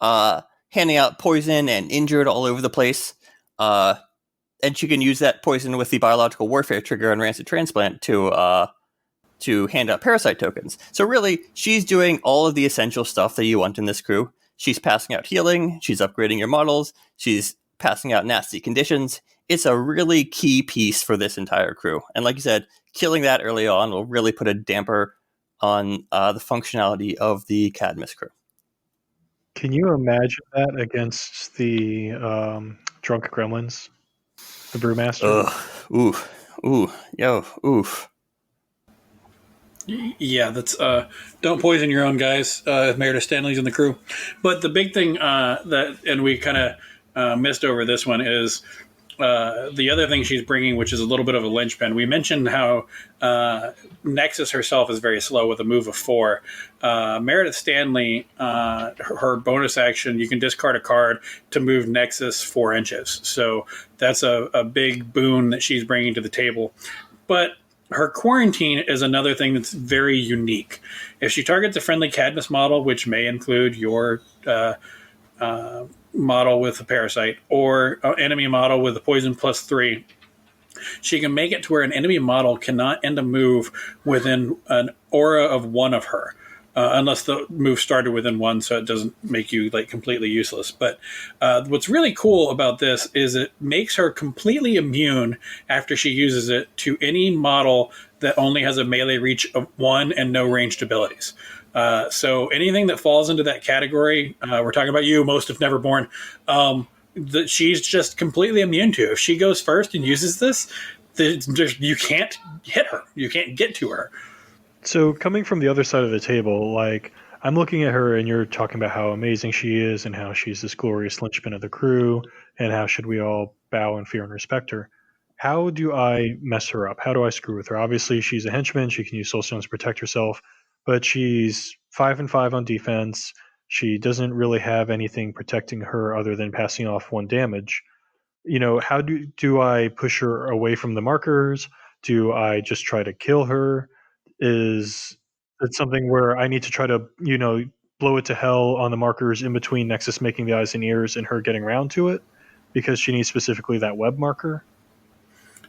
handing out poison and injured all over the place. And she can use that poison with the biological warfare trigger on Rancid Transplant to hand out parasite tokens. So really, she's doing all of the essential stuff that you want in this crew. She's passing out healing. She's upgrading your models. She's passing out nasty conditions. It's a really key piece for this entire crew. And like you said, killing that early on will really put a damper on the functionality of the Cadmus crew. Can you imagine that against the drunk gremlins, the brewmaster? Oof. Yeah, that's don't poison your own guys. Meredith Stanley's in the crew, but the big thing and we kind of missed over this one is the other thing she's bringing, which is a little bit of a linchpin. We mentioned how Nexus herself is very slow with a move of 4. Meredith Stanley, her bonus action, you can discard a card to move Nexus 4 inches. So that's a big boon that she's bringing to the table. But her quarantine is another thing that's very unique. If she targets a friendly Cadmus model, which may include your model with a parasite or an enemy model with a poison +3, she can make it to where an enemy model cannot end a move within an aura of 1 of her. Unless the move started within 1, so it doesn't make you like completely useless. But what's really cool about this is it makes her completely immune after she uses it to any model that only has a melee reach of 1 and no ranged abilities. So anything that falls into that category, we're talking about you, most if never born, that she's just completely immune to. If she goes first and uses this, you can't hit her. You can't get to her. So coming from the other side of the table, like I'm looking at her and you're talking about how amazing she is and how she's this glorious linchpin of the crew and how should we all bow in fear and respect her. How do I mess her up? How do I screw with her? Obviously, she's a henchman. She can use soulstones to protect herself, but she's 5 and 5 on defense. She doesn't really have anything protecting her other than passing off 1 damage. How do I push her away from the markers? Do I just try to kill her? Is it something where I need to try to, blow it to hell on the markers in between Nexus making the eyes and ears and her getting around to it because she needs specifically that web marker?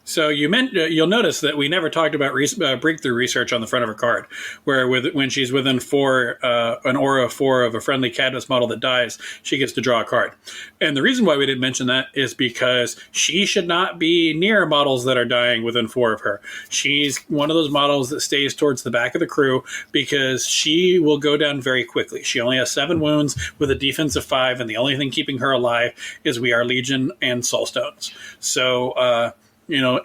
So you'll notice that we never talked about breakthrough research on the front of her card, where when she's within 4, an aura of 4 of a friendly Cadmus model that dies, she gets to draw a card. And the reason why we didn't mention that is because she should not be near models that are dying within 4 of her. She's one of those models that stays towards the back of the crew because she will go down very quickly. She only has 7 wounds with a defense of 5, and the only thing keeping her alive is We Are Legion and Soulstones. So,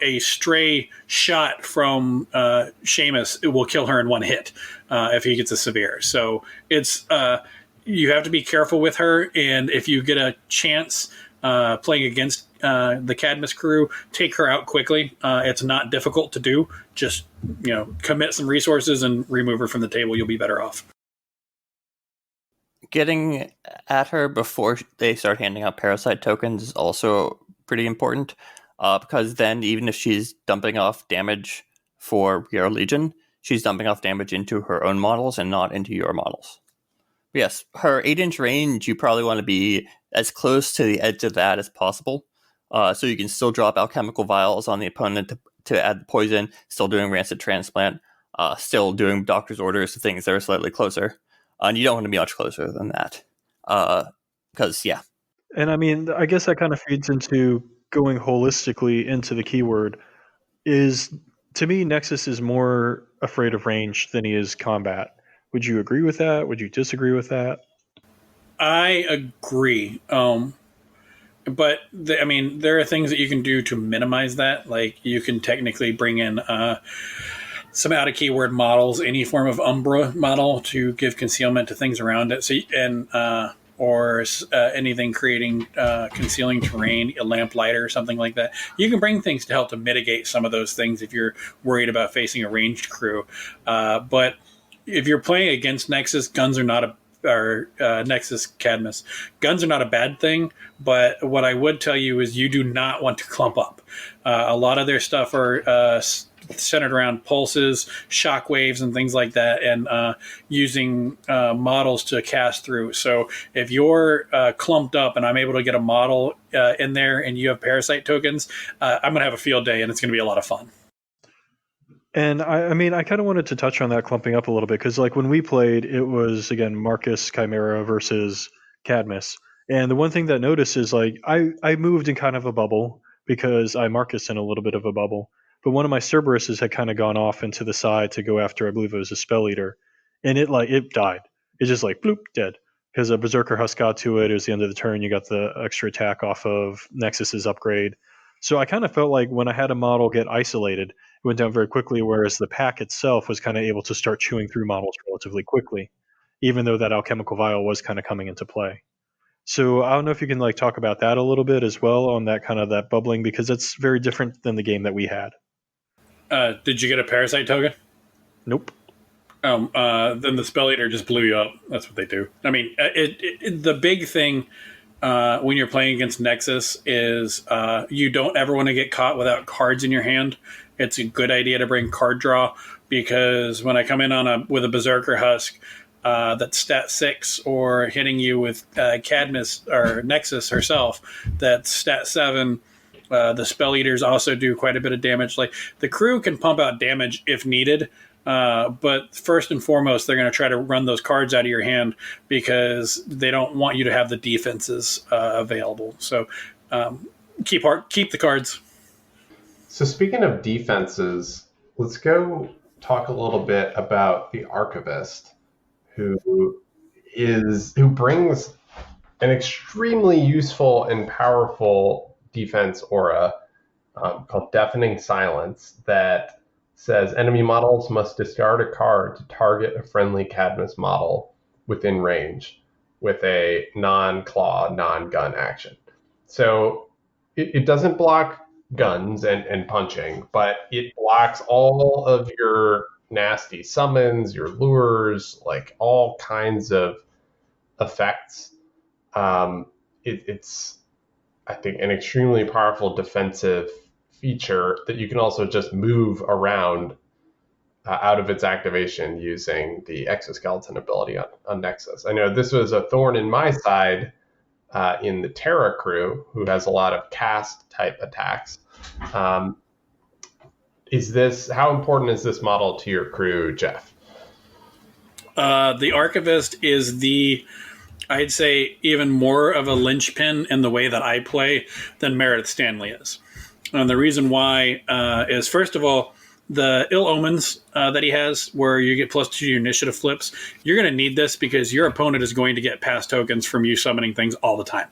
a stray shot from Seamus, it will kill her in 1 hit if he gets a severe. So it's you have to be careful with her, and if you get a chance playing against the Cadmus crew, take her out quickly. It's not difficult to do. Just commit some resources and remove her from the table. You'll be better off. Getting at her before they start handing out parasite tokens is also pretty important. Because then even if she's dumping off damage for your Legion, she's dumping off damage into her own models and not into your models. But yes, her 8-inch range, you probably want to be as close to the edge of that as possible. So you can still drop alchemical vials on the opponent to add the poison, still doing rancid transplant, still doing doctor's orders to things that are slightly closer. And you don't want to be much closer than that. Because, yeah. And I mean, I guess that kind of feeds into going holistically into the keyword. Is, to me, Nexus is more afraid of range than he is combat. Would you agree with that? Would you disagree with that? I agree. But there are things that you can do to minimize that. Like you can technically bring in some out of keyword models, any form of Umbra model to give concealment to things around it. So or anything creating concealing terrain, a lamplighter or something like that. You can bring things to help to mitigate some of those things if you're worried about facing a ranged crew. But if you're playing against Nexus, guns are not Nexus Cadmus. Guns are not a bad thing, but what I would tell you is you do not want to clump up. A lot of their stuff are centered around pulses, shock waves, and things like that, and using models to cast through. So if you're clumped up and I'm able to get a model in there and you have parasite tokens, I'm going to have a field day and it's going to be a lot of fun. And I kind of wanted to touch on that clumping up a little bit because, like, when we played, it was again Marcus Chimera versus Cadmus. And the one thing that I noticed is like I moved in kind of a bubble because I Marcus in a little bit of a bubble. But one of my Cerberuses had kind of gone off into the side to go after, I believe it was a Spell Eater, and it died. It just like bloop dead because a Berserker Husk got to it. It was the end of the turn. You got the extra attack off of Nexus's upgrade. So I kind of felt like when I had a model get isolated, it went down very quickly, whereas the pack itself was kind of able to start chewing through models relatively quickly, even though that Alchemical Vial was kind of coming into play. So I don't know if you can like talk about that a little bit as well on that kind of that bubbling, because it's very different than the game that we had. Did you get a Parasite token? Nope. Then the Spell Eater just blew you up. That's what they do. I mean, the big thing when you're playing against Nexus is you don't ever want to get caught without cards in your hand. It's a good idea to bring card draw, because when I come in with a Berserker Husk that's stat 6, or hitting you with Cadmus or Nexus herself that's stat 7, the Spell Eaters also do quite a bit of damage. Like, the crew can pump out damage if needed, but first and foremost, they're going to try to run those cards out of your hand because they don't want you to have the defenses available. So keep the cards. So speaking of defenses, let's go talk a little bit about the Archivist, who brings an extremely useful and powerful defense aura called Deafening Silence that says enemy models must discard a card to target a friendly Cadmus model within range with a non-claw, non-gun action. So it doesn't block guns and punching, but it blocks all of your nasty summons, your lures, like all kinds of effects. It's, I think, an extremely powerful defensive feature that you can also just move around out of its activation using the exoskeleton ability on Nexus. I know this was a thorn in my side in the Terra crew, who has a lot of cast type attacks. How important is this model to your crew, Jeff? The Archivist is I'd say, even more of a linchpin in the way that I play than Meredith Stanley is. And the reason why is, first of all, the Ill Omens that he has, where you get +2 to your initiative flips. You're going to need this because your opponent is going to get pass tokens from you summoning things all the time.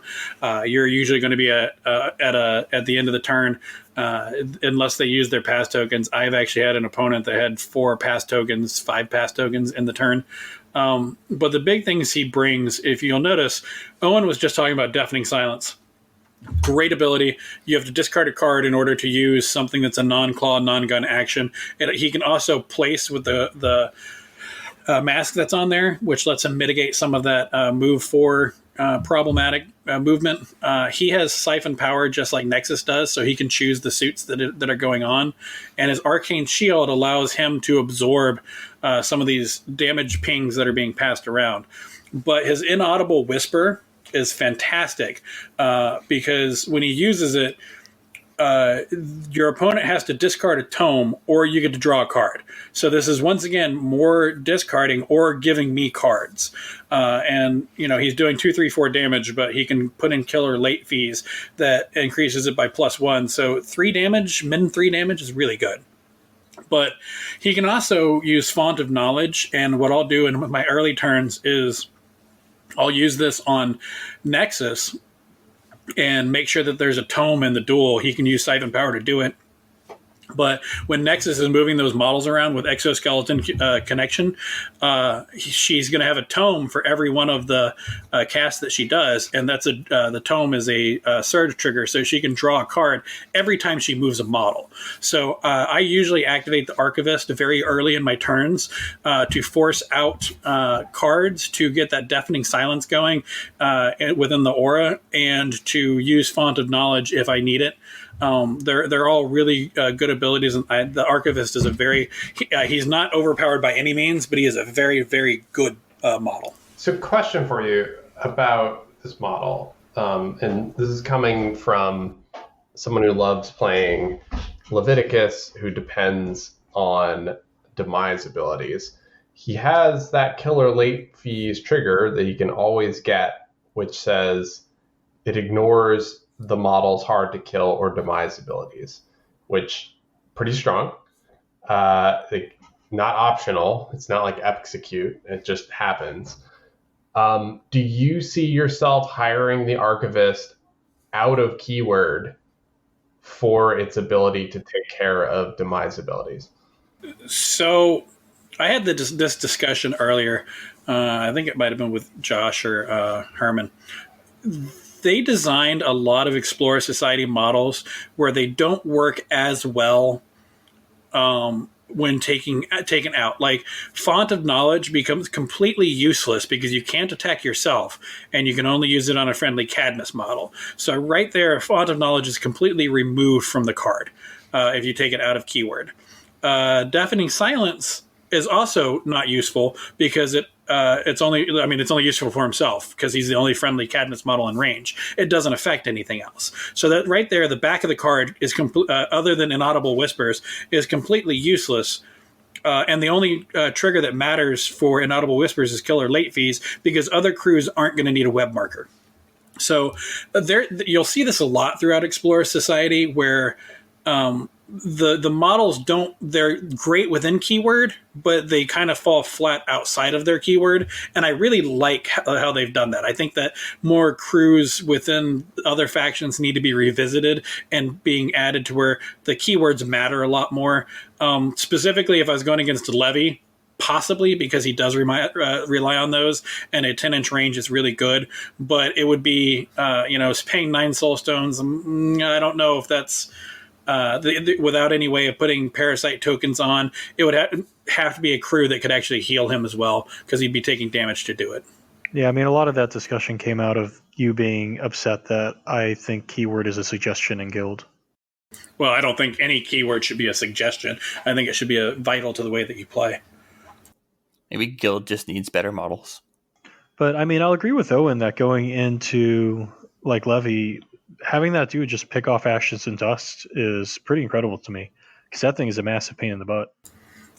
You're usually going to be at the end of the turn, unless they use their pass tokens. I've actually had an opponent that had 5 pass tokens in the turn. But the big things he brings, if you'll notice, Owen was just talking about Deafening Silence. Great ability. You have to discard a card in order to use something that's a non-claw, non-gun action. And he can also place with the mask that's on there, which lets him mitigate some of that move 4 problematic movement. He has siphon power just like Nexus does, so he can choose the suits that are going on. And his Arcane Shield allows him to absorb some of these damage pings that are being passed around. But his Inaudible Whisper is fantastic because when he uses it, your opponent has to discard a tome, or you get to draw a card. So this is once again more discarding or giving me cards. And he's doing 2, 3, 4 damage, but he can put in killer late fees that increases it by +1. So 3 damage, min 3 damage is really good. But he can also use Font of Knowledge, and what I'll do in my early turns is I'll use this on Nexus and make sure that there's a tome in the duel. He can use Siphon Power to do it. But when Nexus is moving those models around with Exoskeleton Connection, she's going to have a tome for every one of the casts that she does, and that's the tome is a surge trigger, so she can draw a card every time she moves a model. So I usually activate the Archivist very early in my turns to force out cards to get that Deafening Silence going within the aura, and to use Font of Knowledge if I need it. They're all really good abilities, and the Archivist is he's not overpowered by any means, but he is a very, very good model. So question for you about this model, and this is coming from someone who loves playing Leviticus, who depends on Demise abilities. He has that killer late fees trigger that he can always get which says it ignores the model's hard to kill or demise abilities, which pretty strong. Not optional. It's not like execute. It just happens. Do you see yourself hiring the Archivist out of keyword for its ability to take care of demise abilities? So I had this discussion earlier. I think it might have been with Josh or Herman. They designed a lot of Explorer Society models where they don't work as well when taken out. Like Font of Knowledge becomes completely useless because you can't attack yourself and you can only use it on a friendly Cadmus model. So right there, Font of Knowledge is completely removed from the card if you take it out of keyword. Deafening Silence is also not useful because it's only useful for himself because he's the only friendly Cadmus model in range. It doesn't affect anything else. So that right there, the back of the card is other than Inaudible Whispers is completely useless. And the only trigger that matters for Inaudible Whispers is killer late fees because other crews aren't going to need a web marker. So you'll see this a lot throughout Explorer Society where the models they're great within keyword, but they kind of fall flat outside of their keyword. And I really like how they've done that. I think that more crews within other factions need to be revisited and being added to where the keywords matter a lot more. Specifically, if I was going against Levy, possibly because he does rely on those, and a 10-inch range is really good. But it would be, paying 9 soul stones. I don't know if that's without any way of putting parasite tokens on. It would have to be a crew that could actually heal him as well because he'd be taking damage to do it. Yeah, I mean, a lot of that discussion came out of you being upset that I think keyword is a suggestion in Guild. Well, I don't think any keyword should be a suggestion. I think it should be vital to the way that you play. Maybe Guild just needs better models. But, I mean, I'll agree with Owen that going into, like, Levy, having that dude just pick off ashes and dust is pretty incredible to me because that thing is a massive pain in the butt.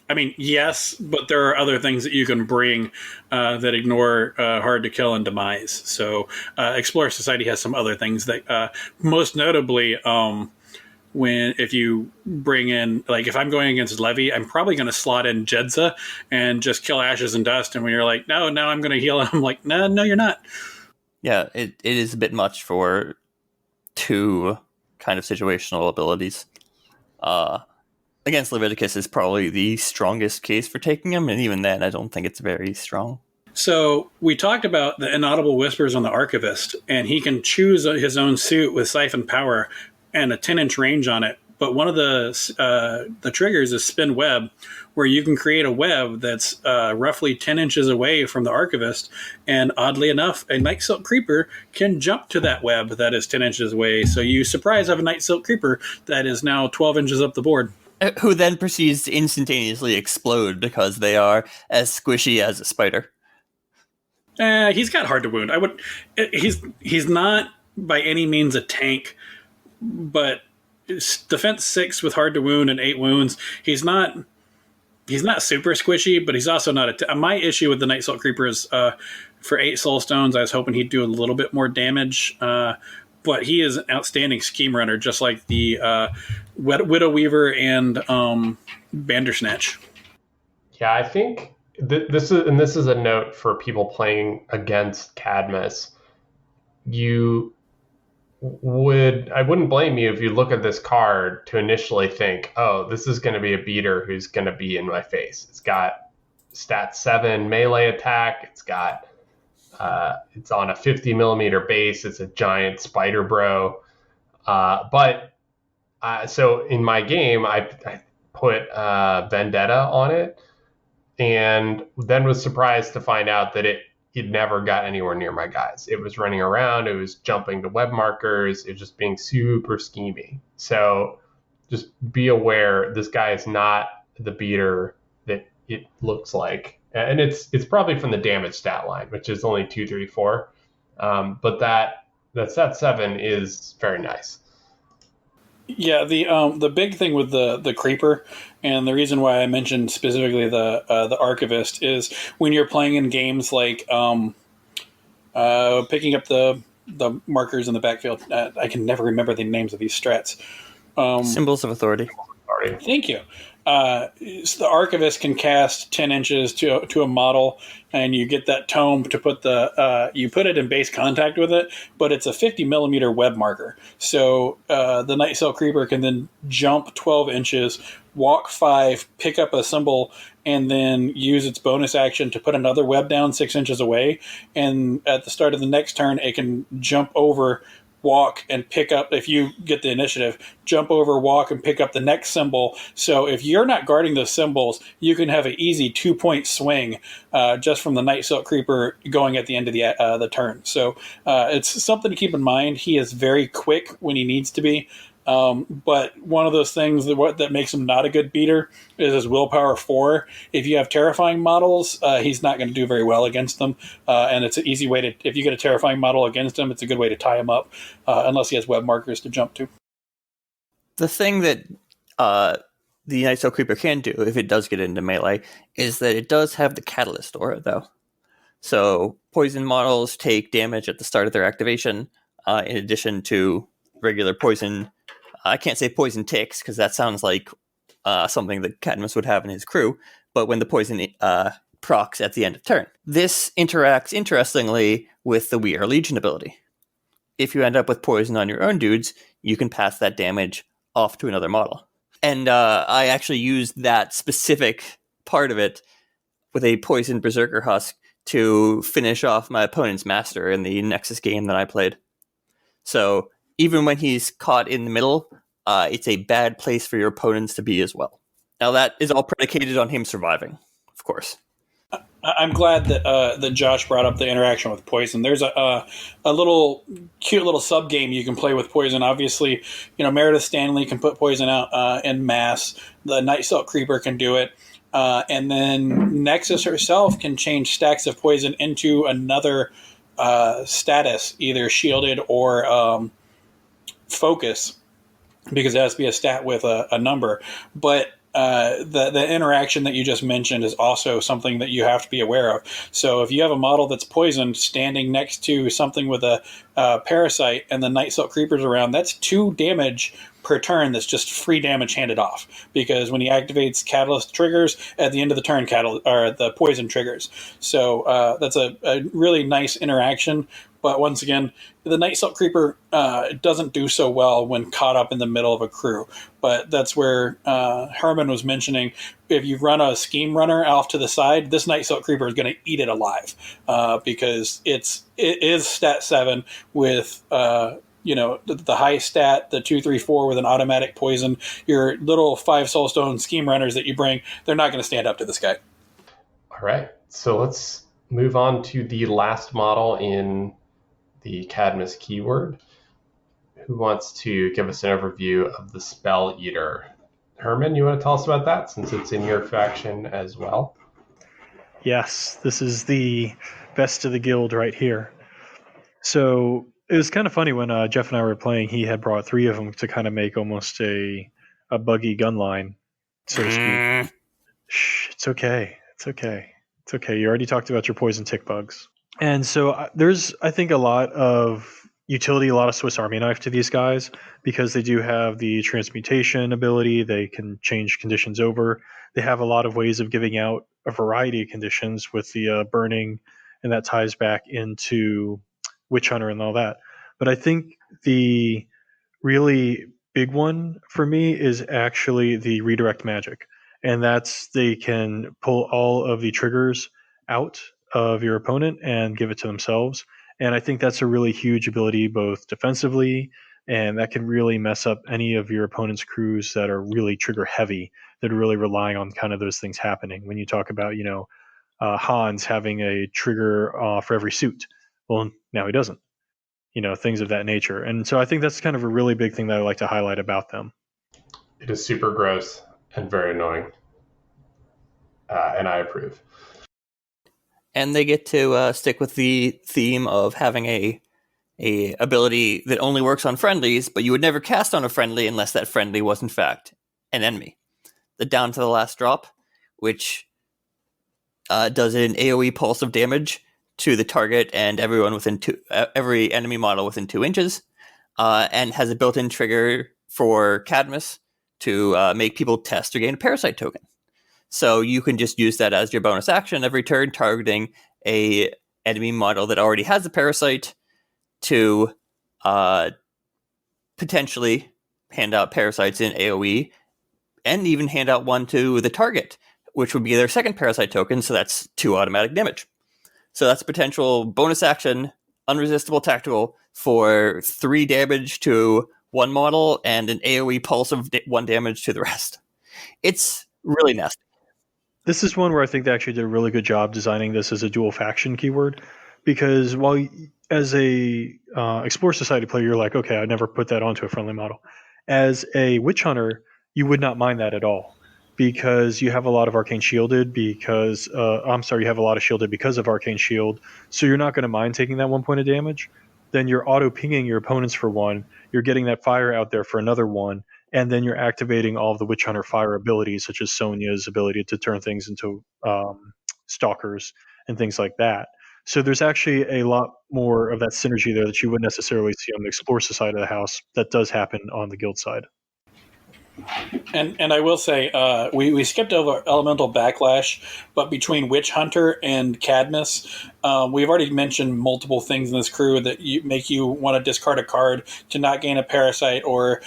I mean, yes, but there are other things that you can bring that ignore hard to kill and demise. So Explorer Society has some other things that most notably if you bring in, like if I'm going against Levy, I'm probably going to slot in Jedza and just kill ashes and dust. And when you're like, no, now I'm going to heal, I'm like, no, you're not. Yeah, it is a bit much for 2 kind of situational abilities. Against Leviticus is probably the strongest case for taking him, and even then I don't think it's very strong. So we talked about the Inaudible Whispers on the Archivist, and he can choose his own suit with Siphon Power and a 10-inch range on it. But one of the triggers is Spin Web, where you can create a web that's roughly 10 inches away from the Archivist. And oddly enough, a Night Silk Creeper can jump to that web that is 10 inches away. So you have a Night Silk Creeper that is now 12 inches up the board. Who then proceeds to instantaneously explode because they are as squishy as a spider. He's got hard to wound. He's not by any means a tank, but defense 6 with hard to wound and 8 wounds. He's not super squishy, but he's also not my issue with the Night Silk Creeper is for 8 soul stones. I was hoping he'd do a little bit more damage. But he is an outstanding scheme runner, just like the Widow Weaver and Bandersnatch. Yeah, I think this is a note for people playing against Cadmus. I wouldn't blame you if you look at this card to initially think, oh, this is going to be a beater who's going to be in my face. It's got stat 7 melee attack. It's on a 50 millimeter base. It's a giant spider bro. So in my game, I put Vendetta on it, and then was surprised to find out that it never got anywhere near my guys. It was running around. It was jumping to web markers. It was just being super schemy. So just be aware, this guy is not the beater that it looks like. And it's probably from the damage stat line, which is only 2, 3, 4. But that stat 7 is very nice. Yeah, the big thing with the Creeper, and the reason why I mentioned specifically the Archivist, is when you're playing in games like picking up the markers in the backfield. I can never remember the names of these strats. Symbols of authority. Thank you. So the archivist can cast 10 inches to a model, and you get that tome to put you put it in base contact with it, but it's a 50 millimeter web marker. So the Night Cell Creeper can then jump 12 inches, walk 5, pick up a symbol, and then use its bonus action to put another web down 6 inches away. And at the start of the next turn, it can jump over, walk, and pick up, if you get the initiative, jump over, walk, and pick up the next symbol. So if you're not guarding those symbols, you can have an easy 2-point swing just from the Night Silk Creeper going at the end of the turn. So it's something to keep in mind. He is very quick when he needs to be. But one of those things that makes him not a good beater is his willpower 4. If you have terrifying models, he's not going to do very well against them. And it's an easy way if you get a terrifying model against him, it's a good way to tie him up, unless he has web markers to jump to. The thing that the Night Cell Creeper can do, if it does get into melee, is that it does have the Catalyst aura, though. So poison models take damage at the start of their activation, in addition to regular poison. I can't say poison ticks, because that sounds like something that Cadmus would have in his crew, but when the poison procs at the end of turn. This interacts, interestingly, with the We Are Legion ability. If you end up with poison on your own dudes, you can pass that damage off to another model. And I actually used that specific part of it with a poison Berserker Husk to finish off my opponent's master in the Nexus game that I played. So even when he's caught in the middle, it's a bad place for your opponents to be as well. Now that is all predicated on him surviving, of course. I'm glad that Josh brought up the interaction with poison. There's a little cute little sub game you can play with poison. Obviously, Meredith Stanley can put poison out in mass. The Night Silk Creeper can do it, and then Nexus herself can change stacks of poison into another status, either shielded or focus, because it has to be a stat with a number. But the interaction that you just mentioned is also something that you have to be aware of. So if you have a model that's poisoned standing next to something with a parasite and the Night Silk Creeper's around, that's 2 damage per turn. That's just free damage handed off, because when he activates Catalyst triggers at the end of the turn, the poison triggers. So that's a really nice interaction. But once again, the Night Silk Creeper doesn't do so well when caught up in the middle of a crew. But that's where Herman was mentioning, if you run a Scheme Runner off to the side, this Night Silk Creeper is going to eat it alive, because it is stat 7 with the high stat, the 2, 3, 4 with an automatic poison. Your little 5 Soulstone Scheme Runners that you bring, they're not going to stand up to this guy. All right, so let's move on to the last model in the Cadmus keyword. Who wants to give us an overview of the Spell Eater? Herman, you want to tell us about that, since it's in your faction as well? Yes, this is the best of the guild right here. So it was kind of funny when Jeff and I were playing. He had brought 3 of them to kind of make almost a buggy gun line, so to speak. Shh, it's okay. It's okay. It's okay. You already talked about your poison tick bugs. And so there's, I think, a lot of utility, a lot of Swiss Army knife to these guys, because they do have the transmutation ability. They can change conditions over. They have a lot of ways of giving out a variety of conditions with the burning, and that ties back into Witch Hunter and all that. But I think the really big one for me is actually the redirect magic. And that's, they can pull all of the triggers out of your opponent and give it to themselves. And I think that's a really huge ability, both defensively, and that can really mess up any of your opponent's crews that are really trigger heavy, that are really relying on kind of those things happening. When you talk about, Hans having a trigger for every suit. Well, now he doesn't. Things of that nature. And so I think that's kind of a really big thing that I like to highlight about them. It is super gross and very annoying. And I approve. And they get to stick with the theme of having a ability that only works on friendlies, but you would never cast on a friendly unless that friendly was in fact an enemy. The Down to the Last Drop, which does an AoE pulse of damage to the target and everyone within every enemy model within 2 inches, and has a built-in trigger for Cadmus to make people test or gain a parasite token. So you can just use that as your bonus action every turn, targeting a enemy model that already has a parasite to potentially hand out parasites in AoE, and even hand out one to the target, which would be their second parasite token, so that's 2 automatic damage. So that's a potential bonus action, unresistible tactical, for 3 damage to one model, and an AoE pulse of 1 damage to the rest. It's really nasty. This is one where I think they actually did a really good job designing this as a dual faction keyword, because while as a Explore Society player, you're like, okay, I never put that onto a friendly model. As a Witch Hunter, you would not mind that at all, because you have a lot of Arcane Shielded, because you have a lot of Shielded because of Arcane Shield, so you're not going to mind taking that 1 point of damage. Then you're auto-pinging your opponents for 1, you're getting that fire out there for another 1, and then you're activating all of the Witch Hunter fire abilities, such as Sonya's ability to turn things into stalkers and things like that. So there's actually a lot more of that synergy there that you wouldn't necessarily see on the Explore side of the house that does happen on the Guild side. And I will say, we skipped over Elemental Backlash, but between Witch Hunter and Cadmus, we've already mentioned multiple things in this crew that make you want to discard a card to not gain a parasite, or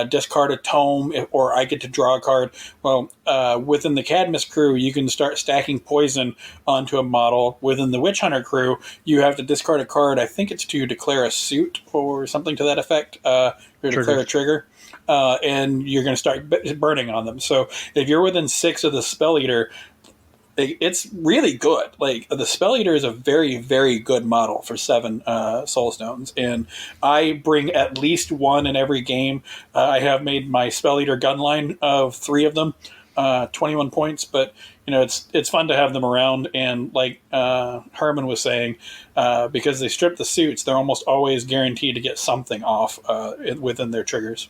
discard a tome, or I get to draw a card. Well, within the Cadmus crew, you can start stacking poison onto a model. Within the Witch Hunter crew, you have to discard a card. I think it's to declare a suit or something to that effect, or declare a trigger. And you're going to start burning on them. So if you're within 6 of the Spell Eater, it's really good. Like, the Spell Eater is a very, very good model for 7 Soul Stones, and I bring at least 1 in every game. I have made my Spell Eater gun line of 3 of them, 21 points, but it's fun to have them around. And like Herman was saying, because they strip the suits, they're almost always guaranteed to get something off within their triggers.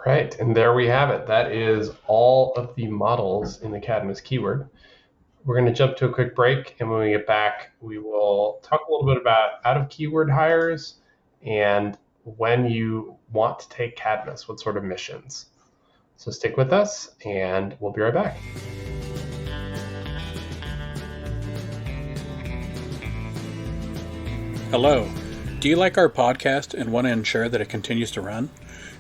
Right, and there we have it. That is all of the models in the Cadmus keyword. We're going to jump to a quick break, and when we get back, we will talk a little bit about out-of-keyword hires and when you want to take Cadmus, what sort of missions. So stick with us, and we'll be right back. Hello. Do you like our podcast and want to ensure that it continues to run?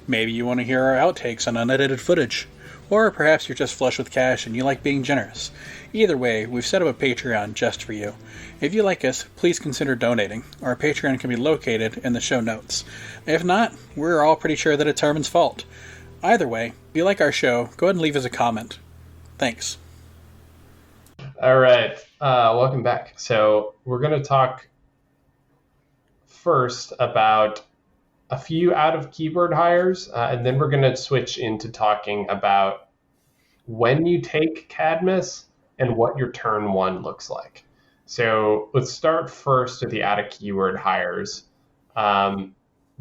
Maybe you want to hear our outtakes and unedited footage. Or perhaps you're just flush with cash and you like being generous. Either way, we've set up a Patreon just for you. If you like us, please consider donating. Our Patreon can be located in the show notes. If not, we're all pretty sure that it's Herman's fault. Either way, if you like our show, go ahead and leave us a comment. Thanks. All right, welcome back. So we're going to talk first about a few out-of-keyword hires, and then we're going to switch into talking about when you take Cadmus and what your turn 1 looks like. So let's start first with the out-of-keyword hires.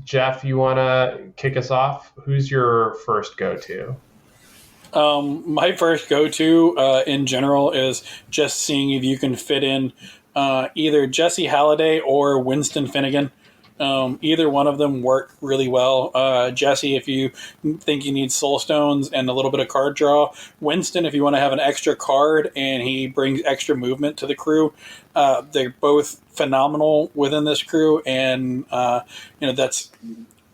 Jeff, you want to kick us off? Who's your first go-to? My first go-to in general is just seeing if you can fit in either Jesse Halliday or Winston Finnegan. Either one of them work really well. Jesse, if you think you need soul stones and a little bit of card draw. Winston, if you want to have an extra card and he brings extra movement to the crew. They're both phenomenal within this crew, and that's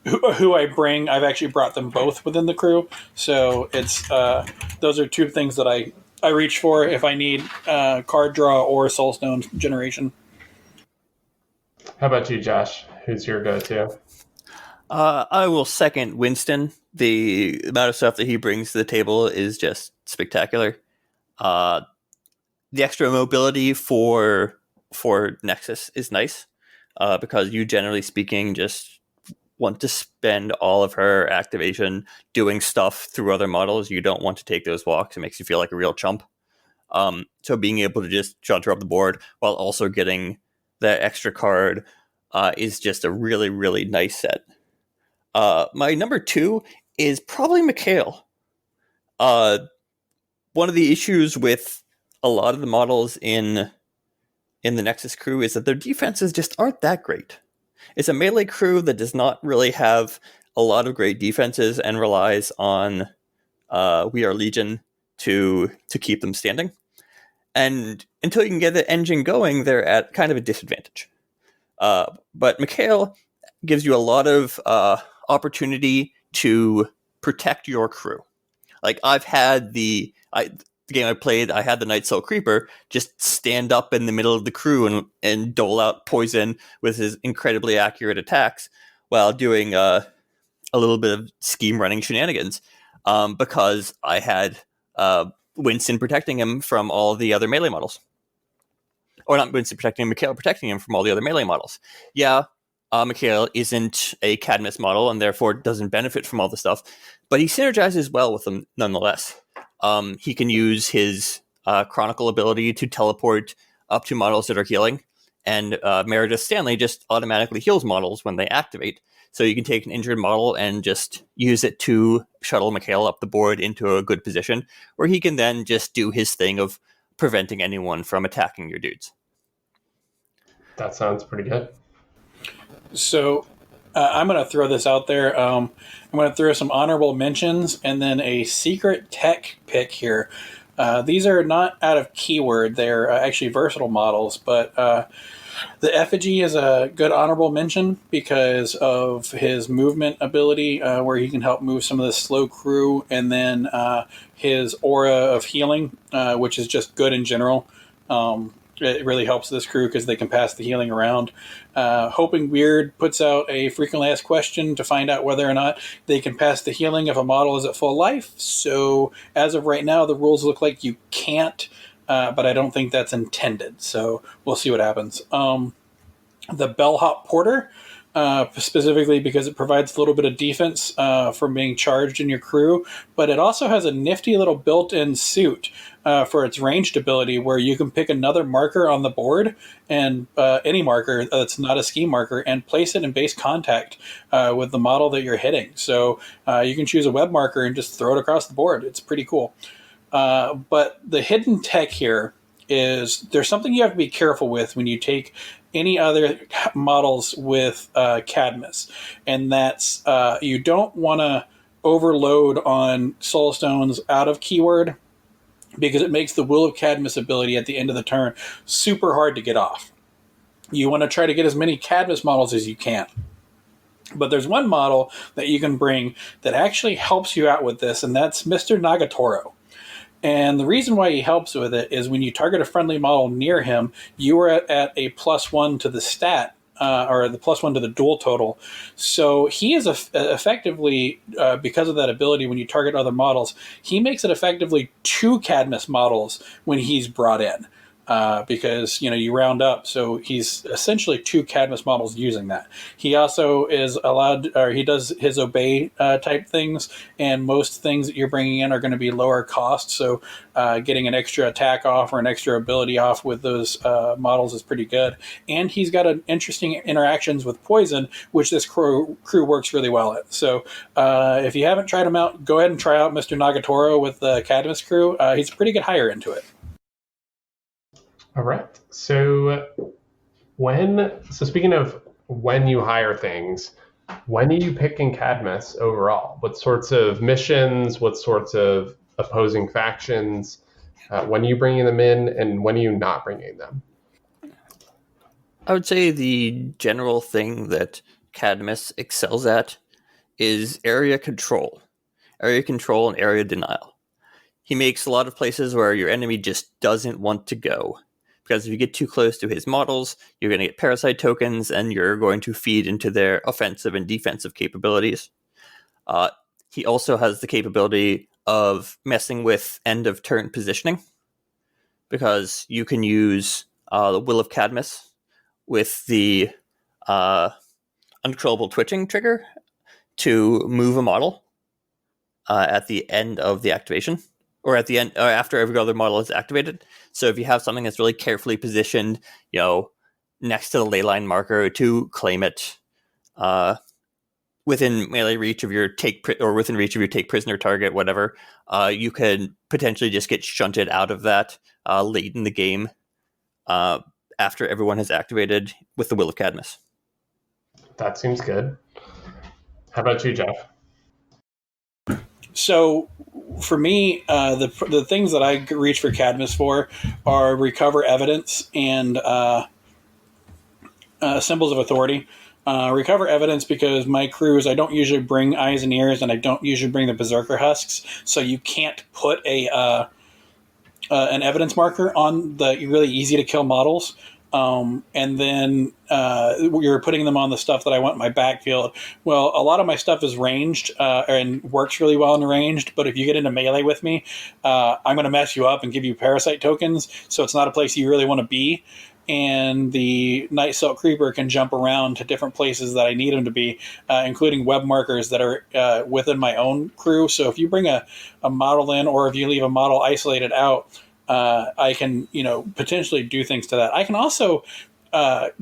who I bring. I've actually brought them both within the crew, so it's those are 2 things that I reach for if I need card draw or soul stone generation. How about you, Josh? Who's your go-to? I will second Winston. The amount of stuff that he brings to the table is just spectacular. The extra mobility for Nexus is nice, because you, generally speaking, just want to spend all of her activation doing stuff through other models. You don't want to take those walks. It makes you feel like a real chump. So being able to just shunter up the board while also getting that extra card is just a really, really nice set. My number 2 is probably Mikhail. One of the issues with a lot of the models in in the Nexus crew is that their defenses just aren't that great. It's a melee crew that does not really have a lot of great defenses and relies on We Are Legion to keep them standing. And until you can get the engine going, they're at kind of a disadvantage. But Mikhail gives you a lot of opportunity to protect your crew. Like, I've had the game I played, I had the Night Soul Creeper just stand up in the middle of the crew and dole out poison with his incredibly accurate attacks while doing a little bit of scheme running shenanigans, because I had Winston protecting him from all the other melee models. Or not Winston protecting him, Mikhail protecting him from all the other melee models. Yeah, Mikhail isn't a Cadmus model and therefore doesn't benefit from all the stuff, but he synergizes well with them nonetheless. He can use his Chronicle ability to teleport up to models that are healing, and Meredith Stanley just automatically heals models when they activate. So you can take an injured model and just use it to shuttle Mikhail up the board into a good position, where he can then just do his thing of preventing anyone from attacking your dudes. That sounds pretty good. So I'm going to throw this out there. I'm going to throw some honorable mentions and then a secret tech pick here. These are not out of keyword. They're actually versatile models, but the Effigy is a good honorable mention because of his movement ability, where he can help move some of the slow crew, and then his aura of healing, which is just good in general. It really helps this crew because they can pass the healing around. Hoping Weird puts out a frequently asked question to find out whether or not they can pass the healing if a model is at full life. So as of right now, the rules look like you can't, but I don't think that's intended. So we'll see what happens. The Bellhop Porter, specifically because it provides a little bit of defense from being charged in your crew, but it also has a nifty little built-in suit for its ranged ability, where you can pick another marker on the board, and any marker that's not a scheme marker, and place it in base contact with the model that you're hitting. So you can choose a web marker and just throw it across the board. It's pretty cool. But the hidden tech here is there's something you have to be careful with when you take any other models with Cadmus, and that's you don't want to overload on Soul Stones out of keyword, because it makes the Will of Cadmus ability at the end of the turn super hard to get off. You want to try to get as many Cadmus models as you can. But there's one model that you can bring that actually helps you out with this, and that's Mr. Nagatoro. And the reason why he helps with it is when you target a friendly model near him, you are at a +1 to the stat, or the +1 to the duel total. So he is effectively, because of that ability, when you target other models, he makes it effectively 2 Cadmus models when he's brought in. Because, you round up. So he's essentially 2 Cadmus models using that. He also is allowed, or he does his obey type things, and most things that you're bringing in are going to be lower cost. So getting an extra attack off or an extra ability off with those models is pretty good. And he's got an interesting interactions with poison, which this crew works really well at. So if you haven't tried him out, go ahead and try out Mr. Nagatoro with the Cadmus crew. He's a pretty good hire into it. All right. So speaking of when you hire things, when are you picking Cadmus overall? What sorts of missions? What sorts of opposing factions? When are you bringing them in, and when are you not bringing them? I would say the general thing that Cadmus excels at is area control and area denial. He makes a lot of places where your enemy just doesn't want to go. Because if you get too close to his models, you're going to get parasite tokens, and you're going to feed into their offensive and defensive capabilities. He also has the capability of messing with end-of-turn positioning, because you can use the Will of Cadmus with the uncontrollable twitching trigger to move a model at the end of the activation, or at the end, or after every other model is activated. So if you have something that's really carefully positioned, next to the leyline marker to claim it, within melee reach of your within reach of your take prisoner target, whatever, you could potentially just get shunted out of that late in the game, after everyone has activated with the Will of Cadmus. That seems good. How about you, Jeff? So for me, the things that I reach for Cadmus for are recover evidence and symbols of authority. Recover evidence because my crews, I don't usually bring eyes and ears, and I don't usually bring the berserker husks, so you can't put an evidence marker on the really easy to kill models. And then you're putting them on the stuff that I want in my backfield. Well, a lot of my stuff is ranged and works really well in ranged, but if you get into melee with me, I'm going to mess you up and give you parasite tokens, so it's not a place you really want to be. And the Night Silk Creeper can jump around to different places that I need him to be, including web markers that are within my own crew. So if you bring a model in, or if you leave a model isolated out, I can, potentially do things to that. I can also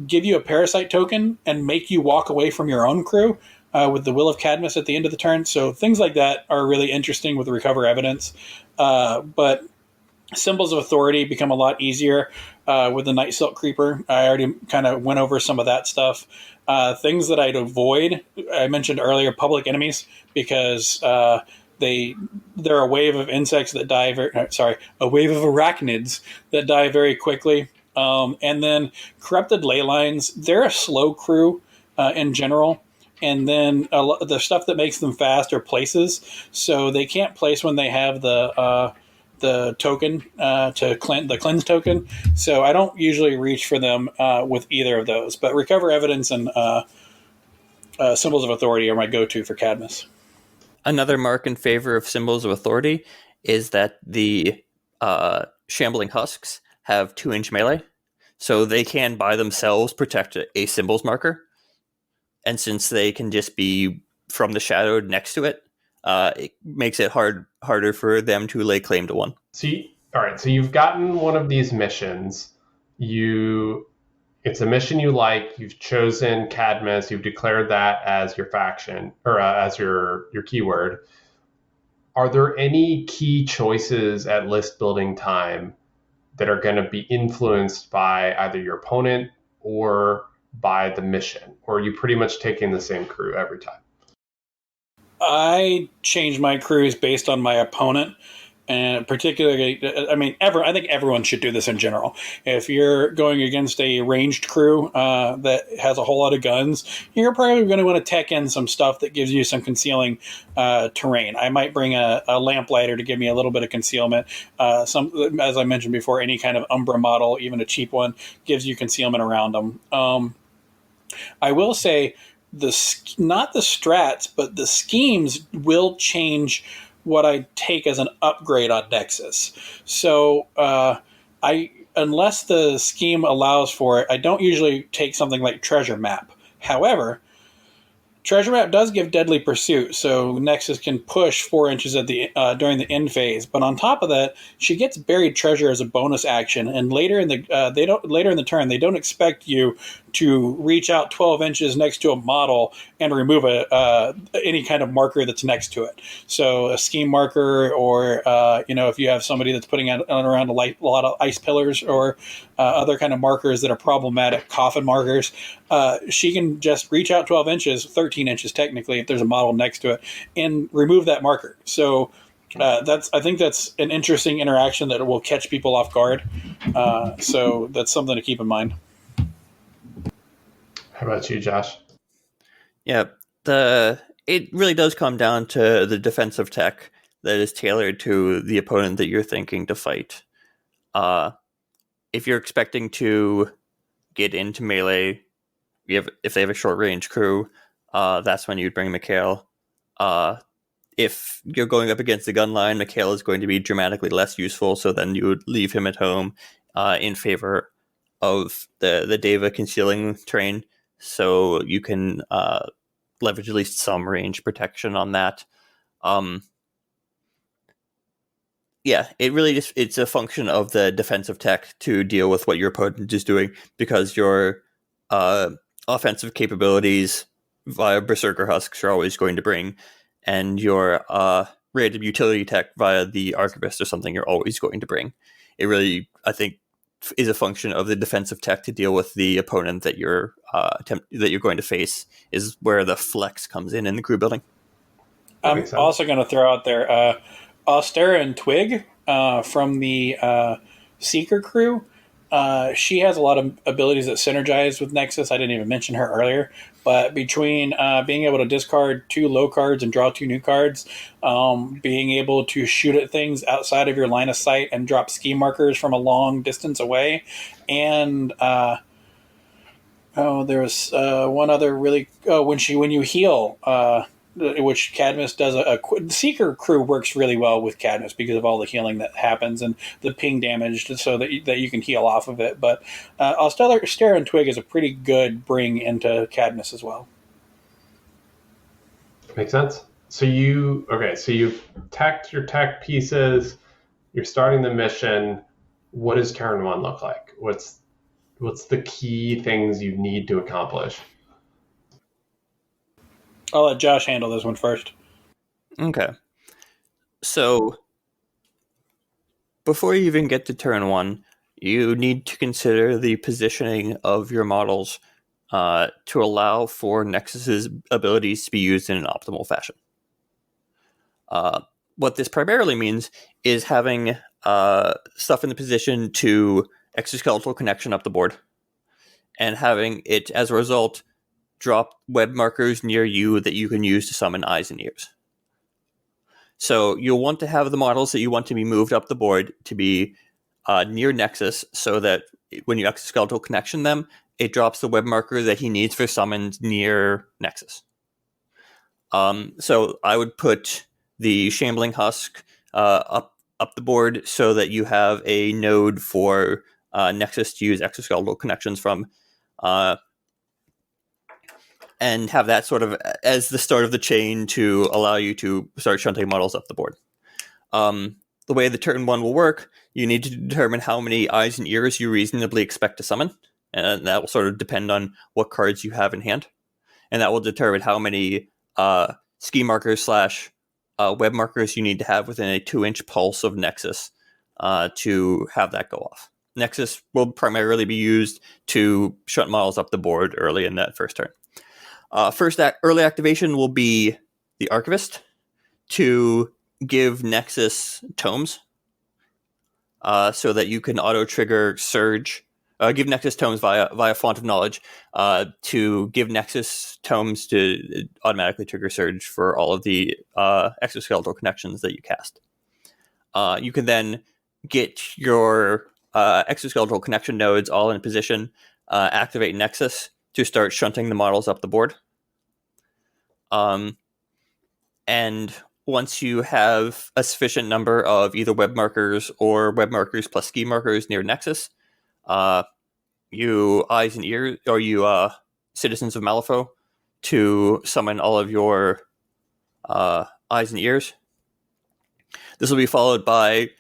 give you a parasite token and make you walk away from your own crew with the Will of Cadmus at the end of the turn. So things like that are really interesting with the recover evidence. But symbols of authority become a lot easier with the Night Silk Creeper. I already kind of went over some of that stuff. Things that I'd avoid, I mentioned earlier, public enemies, because they're a wave of insects that die a wave of arachnids that die very quickly. And then corrupted ley lines, they're a slow crew in general. And then the stuff that makes them fast are places, so they can't place when they have the token the cleanse token. So I don't usually reach for them with either of those. But recover evidence and symbols of authority are my go-to for Cadmus. Another mark in favor of symbols of authority is that the shambling husks have 2-inch melee, so they can by themselves protect a symbols marker. And since they can just be from the shadow next to it, it makes it harder for them to lay claim to one. All right, so you've gotten one of these missions. It's a mission you like. You've chosen Cadmus. You've declared that as your faction, or as your keyword. Are there any key choices at list building time that are going to be influenced by either your opponent or by the mission? Or are you pretty much taking the same crew every time? I change my crews based on my opponent, and particularly, I think everyone should do this in general. If you're going against a ranged crew that has a whole lot of guns, you're probably going to want to tech in some stuff that gives you some concealing terrain. I might bring a lamplighter to give me a little bit of concealment. As I mentioned before, any kind of Umbra model, even a cheap one, gives you concealment around them. I will say, not the strats, but the schemes will change what I take as an upgrade on Nexus. So unless the scheme allows for it, I don't usually take something like Treasure Map. However, Treasure Map does give Deadly Pursuit, so Nexus can push 4 inches at during the end phase. But on top of that, she gets Buried Treasure as a bonus action, and later in the turn, they don't expect you to reach out 12 inches next to a model and remove any kind of marker that's next to it. So a scheme marker, or if you have somebody that's putting out around a lot of ice pillars, or other kind of markers that are problematic, coffin markers, she can just reach out 12 inches, 13 inches technically, if there's a model next to it, and remove that marker. So I think that's an interesting interaction that will catch people off guard. So that's something to keep in mind. How about you, Josh? Yeah, it really does come down to the defensive tech that is tailored to the opponent that you're thinking to fight. If you're expecting to get into melee, if they have a short range crew, that's when you'd bring Mikhail. If you're going up against the gun line, Mikhail is going to be dramatically less useful, so then you would leave him at home in favor of the Deva concealing terrain, so you can leverage at least some range protection on that. Yeah, it really it's a function of the defensive tech to deal with what your opponent is doing, because your offensive capabilities via Berserker Husks are always going to bring, and your rated utility tech via the Archivist or something you're always going to bring. It really, I think, is a function of the defensive tech to deal with the opponent that you're going to face, is where the flex comes in the crew building. I'm also going to throw out there Austera and Twig from the Seeker crew. She has a lot of abilities that synergize with Nexus. I didn't even mention her earlier, but between being able to discard 2 low cards and draw 2 new cards, being able to shoot at things outside of your line of sight and drop ski markers from a long distance away, and there was one other really when you heal. Which Cadmus does. The Seeker crew works really well with Cadmus because of all the healing that happens and the ping damage, so that you can heal off of it. But Austera and Twig is a pretty good bring into Cadmus as well. Makes sense. So you've teched your tech pieces. You're starting the mission. What does turn 1 look like? What's the key things you need to accomplish? I'll let Josh handle this one first. Okay. So, before you even get to turn 1, you need to consider the positioning of your models to allow for Nexus's abilities to be used in an optimal fashion. What this primarily means is having stuff in the position to exoskeletal connection up the board, and having it, as a result, drop web markers near you that you can use to summon eyes and ears. So you'll want to have the models that you want to be moved up the board to be near Nexus, so that when you exoskeletal connection them, it drops the web marker that he needs for summons near Nexus. So I would put the Shambling Husk up the board so that you have a node for Nexus to use exoskeletal connections from, and have that sort of as the start of the chain to allow you to start shunting models up the board. The way the turn 1 will work, you need to determine how many eyes and ears you reasonably expect to summon, and that will sort of depend on what cards you have in hand, and that will determine how many ski markers / web markers you need to have within a 2-inch pulse of Nexus to have that go off. Nexus will primarily be used to shunt models up the board early in that first turn. Early activation will be the Archivist to give Nexus tomes, so that you can auto-trigger Surge. Give Nexus tomes via Font of Knowledge to give Nexus tomes to automatically trigger Surge for all of the exoskeletal connections that you cast. You can then get your exoskeletal connection nodes all in position, activate Nexus to start shunting the models up the board. And once you have a sufficient number of either web markers or web markers plus ski markers near Nexus, you eyes and ears, or you citizens of Malifaux, to summon all of your eyes and ears. This will be followed by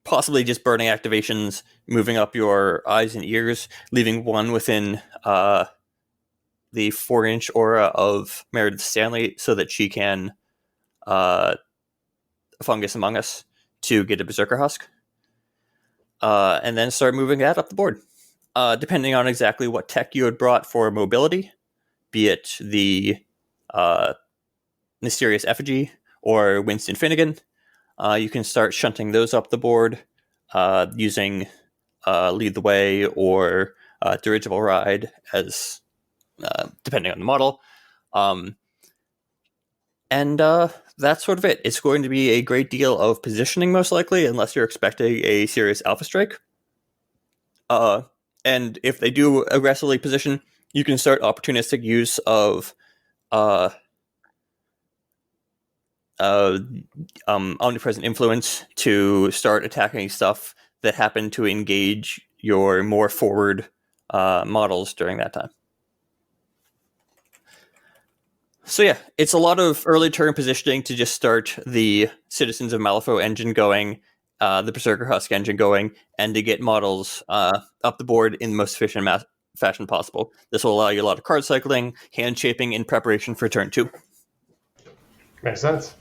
possibly just burning activations, moving up your eyes and ears, leaving one within the 4-inch aura of Meredith Stanley so that she can Fungus Among Us to get a Berserker Husk. And then start moving that up the board. Depending on exactly what tech you had brought for mobility, be it the Mysterious Effigy or Winston Finnegan, you can start shunting those up the board using Lead the Way or Dirigible Ride, as depending on the model. And that's sort of it. It's going to be a great deal of positioning, most likely, unless you're expecting a serious Alpha Strike. And if they do aggressively position, you can start opportunistic use of Omnipresent Influence to start attacking stuff that happen to engage your more forward models during that time. So yeah, it's a lot of early turn positioning to just start the Citizens of Malifaux engine going, the Berserker Husk engine going, and to get models up the board in the most efficient fashion possible. This will allow you a lot of card cycling, hand shaping in preparation for turn 2. Makes sense.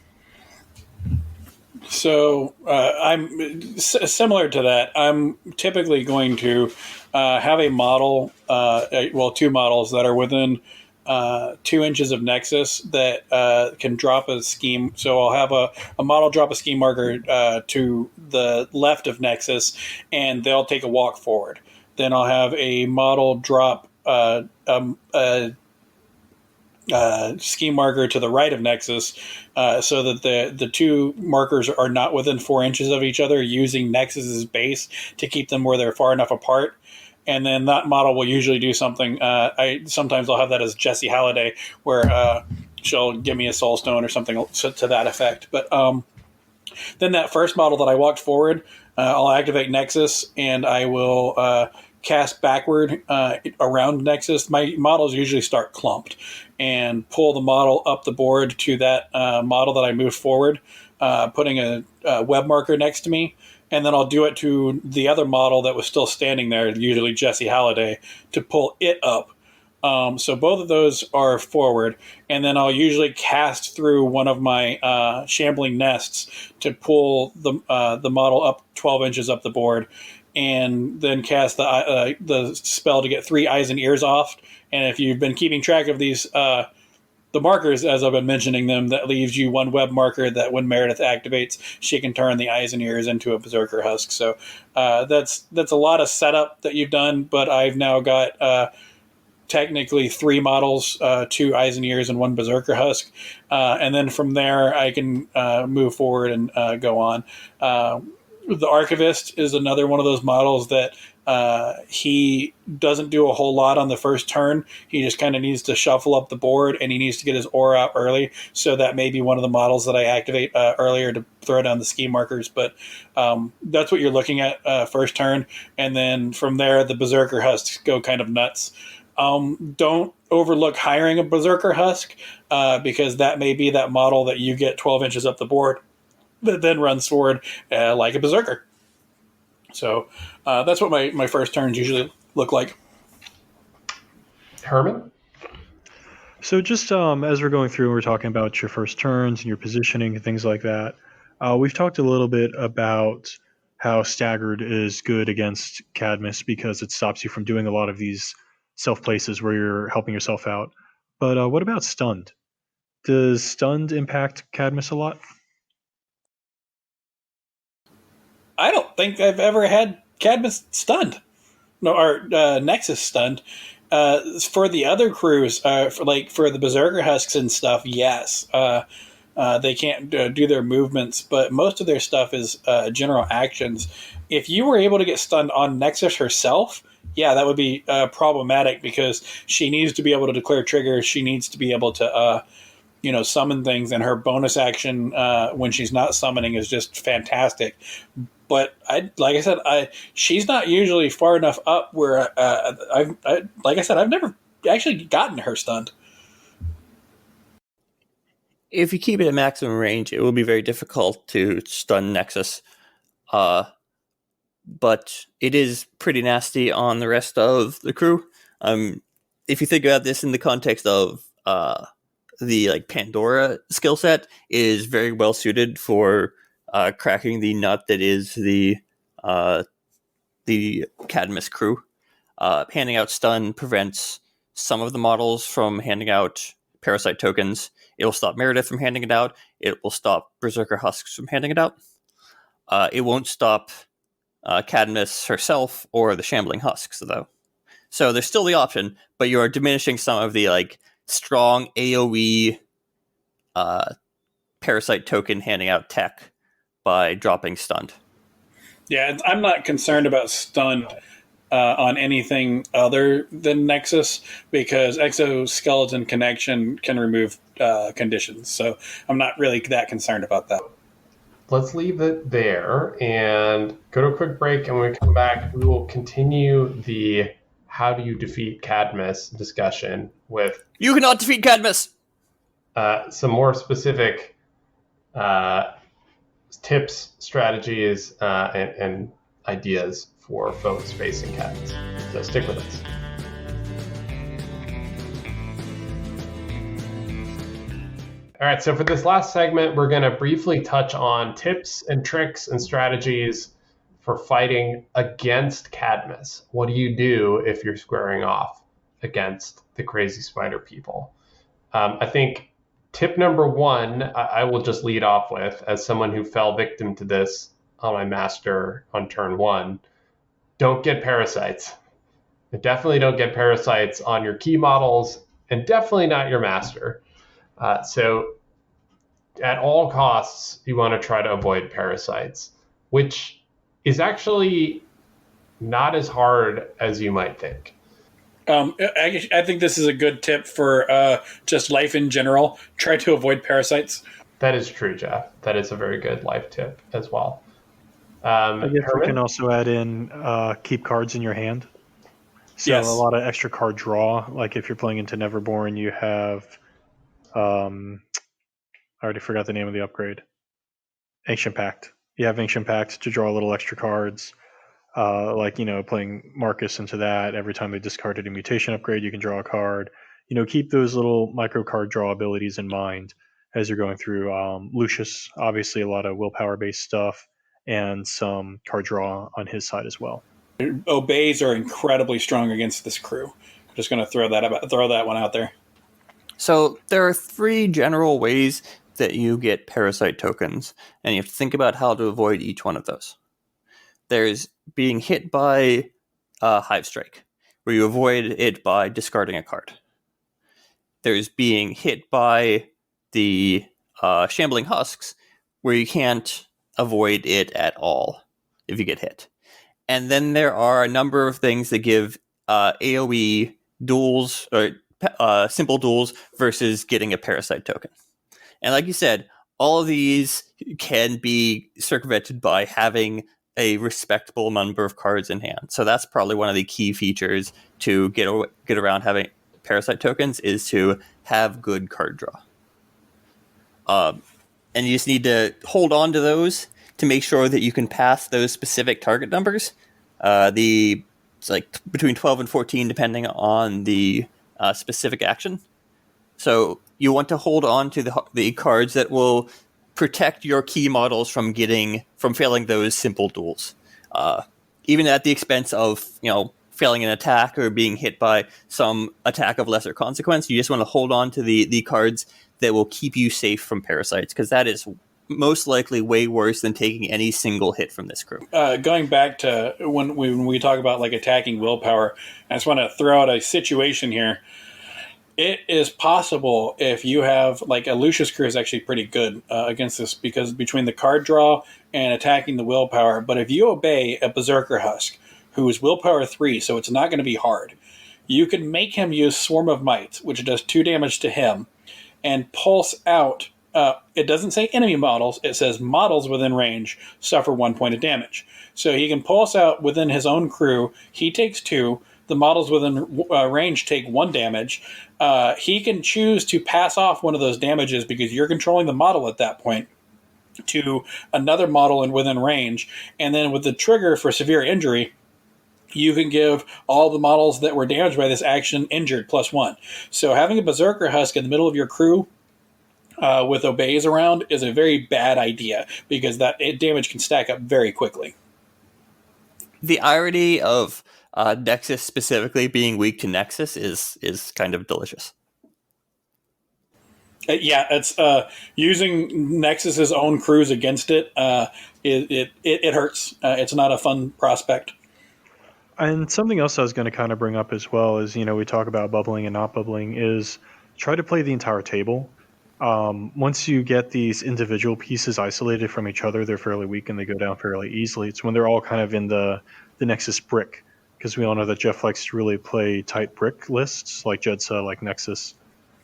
So I'm similar to that. I'm typically going to have a model, two models that are within 2 inches of Nexus that can drop a scheme. So I'll have a model drop a scheme marker to the left of Nexus, and they'll take a walk forward. Then I'll have a model drop a scheme marker to the right of Nexus, so that the two markers are not within 4 inches of each other, using Nexus's base to keep them where they're far enough apart. And then that model will usually do something. Sometimes I'll have that as Jessie Halliday, where she'll give me a soul stone or something to that effect. But then that first model that I walked forward, I'll activate Nexus, and I will cast backward around Nexus. My models usually start clumped, and pull the model up the board to that model that I moved forward, putting a web marker next to me. And then I'll do it to the other model that was still standing there, usually Jessie Halliday, to pull it up. So both of those are forward. And then I'll usually cast through one of my shambling nests to pull the model up 12 inches up the board, and then cast the spell to get 3 eyes and ears off. And if you've been keeping track of these the markers, as I've been mentioning them, that leaves you 1 web marker that when Meredith activates, she can turn the eyes and ears into a Berserker Husk. So that's a lot of setup that you've done, but I've now got technically 3 models, 2 eyes and ears and 1 Berserker Husk. And then from there, I can move forward and go on. The Archivist is another one of those models that he doesn't do a whole lot on the first turn. He just kind of needs to shuffle up the board, and he needs to get his aura out early. So that may be one of the models that I activate earlier to throw down the scheme markers. But that's what you're looking at first turn. And then from there, the Berserker Husks go kind of nuts. Don't overlook hiring a Berserker Husk, because that may be that model that you get 12 inches up the board that then runs forward like a Berserker. So that's what my first turns usually look like. Herman? So just as we're going through and we're talking about your first turns and your positioning and things like that, we've talked a little bit about how Staggered is good against Cadmus because it stops you from doing a lot of these self-places where you're helping yourself out. But what about Stunned? Does Stunned impact Cadmus a lot? I don't think I've ever had Cadmus stunned, or Nexus stunned. For the other crews, for the Berserker Husks and stuff, yes, they can't do their movements, but most of their stuff is general actions. If you were able to get stunned on Nexus herself, yeah, that would be problematic because she needs to be able to declare triggers. She needs to be able to summon things, and her bonus action when she's not summoning is just fantastic. But like I said, she's not usually far enough up where I've never actually gotten her stunned. If you keep it at maximum range, it will be very difficult to stun Nexus. But it is pretty nasty on the rest of the crew. If you think about this in the context of the Pandora skill set, is very well suited for cracking the nut that is the Cadmus crew. Handing out stun prevents some of the models from handing out parasite tokens. It will stop Meredith from handing it out. It will stop Berserker Husks from handing it out. It won't stop Cadmus herself or the Shambling Husks, though. So there's still the option, but you are diminishing some of the strong AoE parasite token handing out tech by dropping stunned. Yeah, I'm not concerned about stunned on anything other than Nexus because Exoskeleton Connection can remove conditions. So I'm not really that concerned about that. Let's leave it there and go to a quick break. And when we come back, we will continue the how do you defeat Cadmus discussion with... You cannot defeat Cadmus! Some more specific tips, strategies, and ideas for folks facing Cadmus. So stick with us. All right, so for this last segment, we're going to briefly touch on tips and tricks and strategies for fighting against Cadmus. What do you do if you're squaring off against the crazy spider people? I think tip number one, I will just lead off with, as someone who fell victim to this on my master on turn one, don't get parasites. Definitely don't get parasites on your key models, and definitely not your master. So at all costs, you want to try to avoid parasites, which is actually not as hard as you might think. I think this is a good tip for just life in general. Try to avoid parasites. That is true, Jeff. That is a very good life tip as well. I guess Herman? we can also add in keep cards in your hand. So Yes. a lot of extra card draw. Like if you're playing into Neverborn, you have, I already forgot the name of the upgrade. Ancient Pact. You have Ancient Pact to draw little extra cards. Like, playing Marcus into that. Every time they discarded a mutation upgrade, you can draw a card. Keep those little micro card draw abilities in mind as you're going through. Lucius, obviously a lot of willpower based stuff and some card draw on his side as well. Obeys are incredibly strong against this crew. I'm just going to throw that one out there. So there are 3 general ways that you get parasite tokens, and you have to think about how to avoid each one of those. There's being hit by Hive Strike, where you avoid it by discarding a card. There's being hit by the Shambling Husks, where you can't avoid it at all if you get hit. And then there are a number of things that give AoE duels, or simple duels, versus getting a parasite token. And like you said, all of these can be circumvented by having a respectable number of cards in hand. So that's probably one of the key features to get around having parasite tokens, is to have good card draw. And you just need to hold on to those to make sure that you can pass those specific target numbers. It's like between 12 and 14, depending on the specific action. So you want to hold on to the cards that will protect your key models from failing those simple duels, even at the expense of failing an attack or being hit by some attack of lesser consequence. You just want to hold on to the cards that will keep you safe from parasites, because that is most likely way worse than taking any single hit from this crew. Going back to when we talk about like attacking willpower, I just want to throw out a situation here. It is possible if you have, like, a Lucius crew is actually pretty good against this, because between the card draw and attacking the willpower. But if you obey a Berserker Husk, who is willpower 3, so it's not going to be hard, you can make him use Swarm of Might, which does 2 damage to him, and pulse out. It doesn't say enemy models, it says models within range suffer 1 point of damage. So he can pulse out within his own crew, he takes 2, the models within range take 1 damage. He can choose to pass off one of those damages, because you're controlling the model at that point, to another model and within range. And then with the trigger for severe injury, you can give all the models that were damaged by this action injured +1. So having a Berserker Husk in the middle of your crew with obeys around is a very bad idea, because that damage can stack up very quickly. The irony of Nexus specifically being weak to Nexus is kind of delicious. Yeah, it's using Nexus's own crews against it. It hurts. It's not a fun prospect. And something else I was going to kind of bring up as well is, we talk about bubbling and not bubbling, is try to play the entire table. Once you get these individual pieces isolated from each other, they're fairly weak and they go down fairly easily. It's when they're all kind of in the Nexus brick, because we all know that Jeff likes to really play tight brick lists, like Jedsa, like Nexus,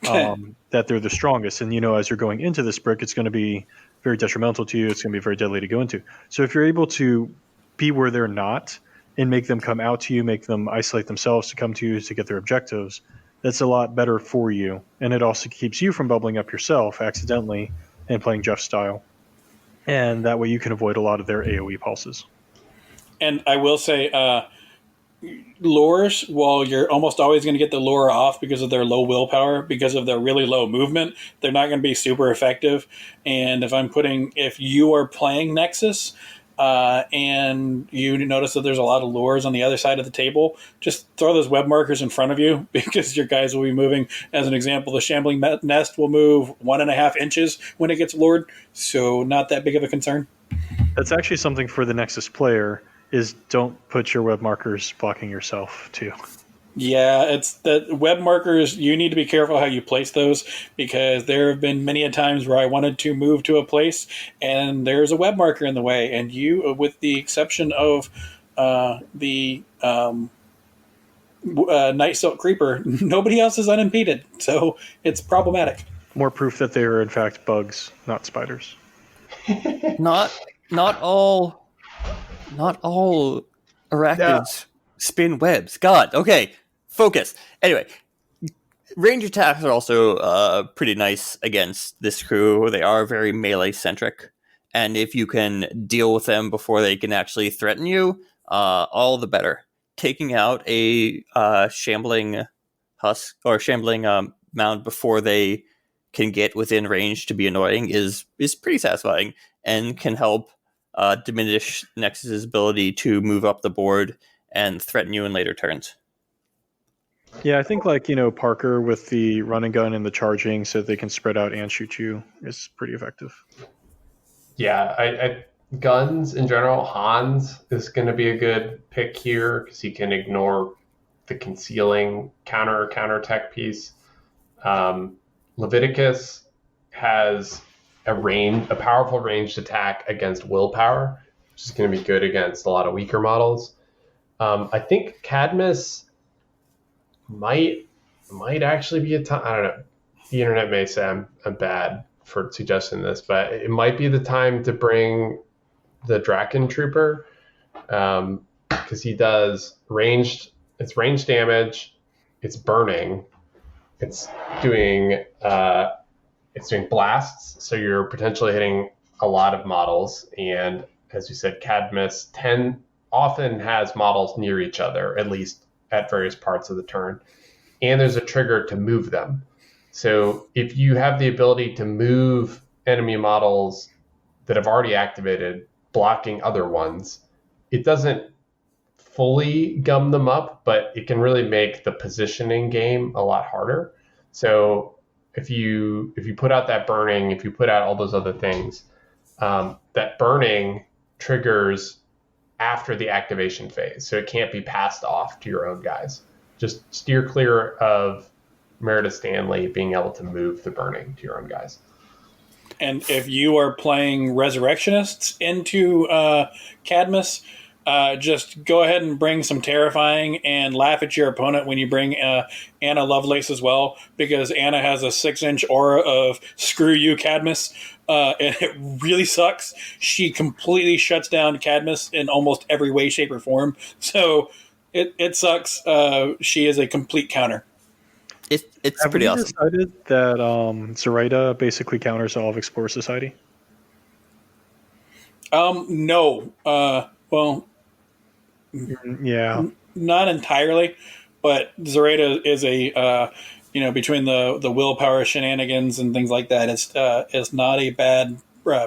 that they're the strongest. And, as you're going into this brick, it's going to be very detrimental to you. It's going to be very deadly to go into. So if you're able to be where they're not and make them come out to you, make them isolate themselves to come to you to get their objectives, that's a lot better for you. And it also keeps you from bubbling up yourself accidentally and playing Jeff's style. And that way you can avoid a lot of their AoE pulses. And I will say, lures, while you're almost always going to get the lure off because of their low willpower, because of their really low movement, they're not going to be super effective. And if you are playing Nexus, and you notice that there's a lot of lures on the other side of the table, just throw those web markers in front of you because your guys will be moving. As an example, the shambling nest will move 1.5 inches when it gets lured, so not that big of a concern. That's actually something for the Nexus player, is don't put your web markers blocking yourself too. Yeah, it's the web markers. You need to be careful how you place those, because there have been many a times where I wanted to move to a place and there's a web marker in the way, and you, with the exception of the Night Silk Creeper, nobody else is unimpeded, so it's problematic. More proof that they are in fact bugs, not spiders. Not all arachnids spin webs. God, okay, focus. Anyway, range attacks are also pretty nice against this crew. They are very melee centric, and if you can deal with them before they can actually threaten you, all the better. Taking out a shambling husk or shambling mound before they can get within range to be annoying is pretty satisfying, and can help diminish Nexus's ability to move up the board and threaten you in later turns. Yeah, I think Parker with the run and gun and the charging so they can spread out and shoot you is pretty effective. Yeah, I guns in general, Hans is going to be a good pick here because he can ignore the concealing counter tech piece. Leviticus has a powerful ranged attack against willpower, which is going to be good against a lot of weaker models. I think Cadmus might actually be a time. I don't know. The internet may say I'm bad for suggesting this, but it might be the time to bring the Draken Trooper, because he does ranged. It's range damage. It's burning. It's doing blasts, so you're potentially hitting a lot of models. And as you said, Cadmus often has models near each other, at least at various parts of the turn. And there's a trigger to move them. So if you have the ability to move enemy models that have already activated, blocking other ones, it doesn't fully gum them up, but it can really make the positioning game a lot harder. So if you put out that burning, if you put out all those other things, that burning triggers after the activation phase, so it can't be passed off to your own guys. Just steer clear of Meredith Stanley being able to move the burning to your own guys. And if you are playing Resurrectionists into Cadmus, just go ahead and bring some Terrifying and laugh at your opponent when you bring Anna Lovelace as well, because Anna has a 6-inch aura of screw you, Cadmus, and it really sucks. She completely shuts down Cadmus in almost every way, shape, or form. So it sucks. She is a complete counter. It's pretty awesome. Have we decided that Zoraida basically counters all of Explore Society? No. Well, yeah, not entirely, but Zoraida is a between the willpower shenanigans and things like that, it's not a bad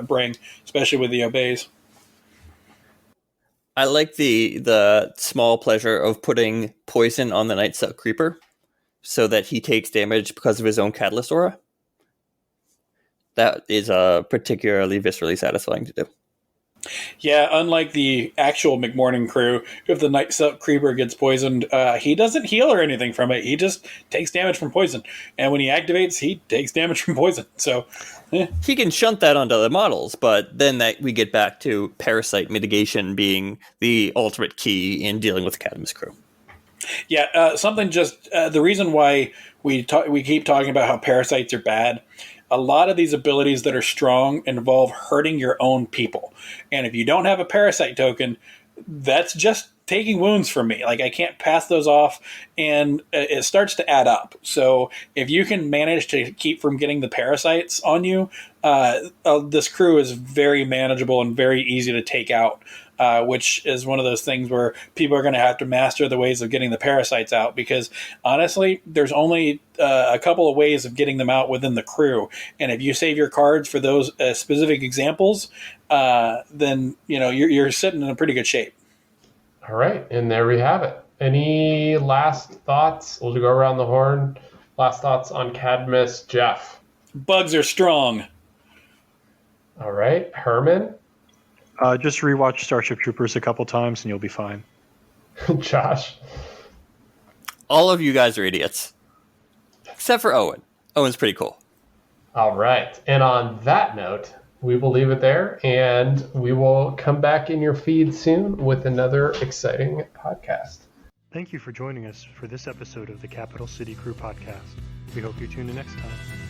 bring, especially with the obeys. I like the small pleasure of putting poison on the Night Silk Creeper so that he takes damage because of his own Catalyst aura. That is particularly viscerally satisfying to do. Yeah, unlike the actual McMorning crew, if the Night Silk Creeper gets poisoned, he doesn't heal or anything from it. He just takes damage from poison. And when he activates, he takes damage from poison. So he can shunt that onto other models, but then we get back to parasite mitigation being the ultimate key in dealing with the Cadmus crew. Yeah, something just the reason why we keep talking about how parasites are bad. A lot of these abilities that are strong involve hurting your own people. And if you don't have a parasite token, that's just taking wounds from me. Like, I can't pass those off, and it starts to add up. So if you can manage to keep from getting the parasites on you, this crew is very manageable and very easy to take out. Which is one of those things where people are going to have to master the ways of getting the parasites out, because honestly, there's only a couple of ways of getting them out within the crew. And if you save your cards for those specific examples, then you're sitting in a pretty good shape. All right, and there we have it. Any last thoughts? We'll go around the horn. Last thoughts on Cadmus, Jeff? Bugs are strong. All right, Herman? Just rewatch Starship Troopers a couple times and you'll be fine. Josh? All of you guys are idiots. Except for Owen. Owen's pretty cool. All right. And on that note, we will leave it there, and we will come back in your feed soon with another exciting podcast. Thank you for joining us for this episode of the Capital City Crew Podcast. We hope you tune in next time.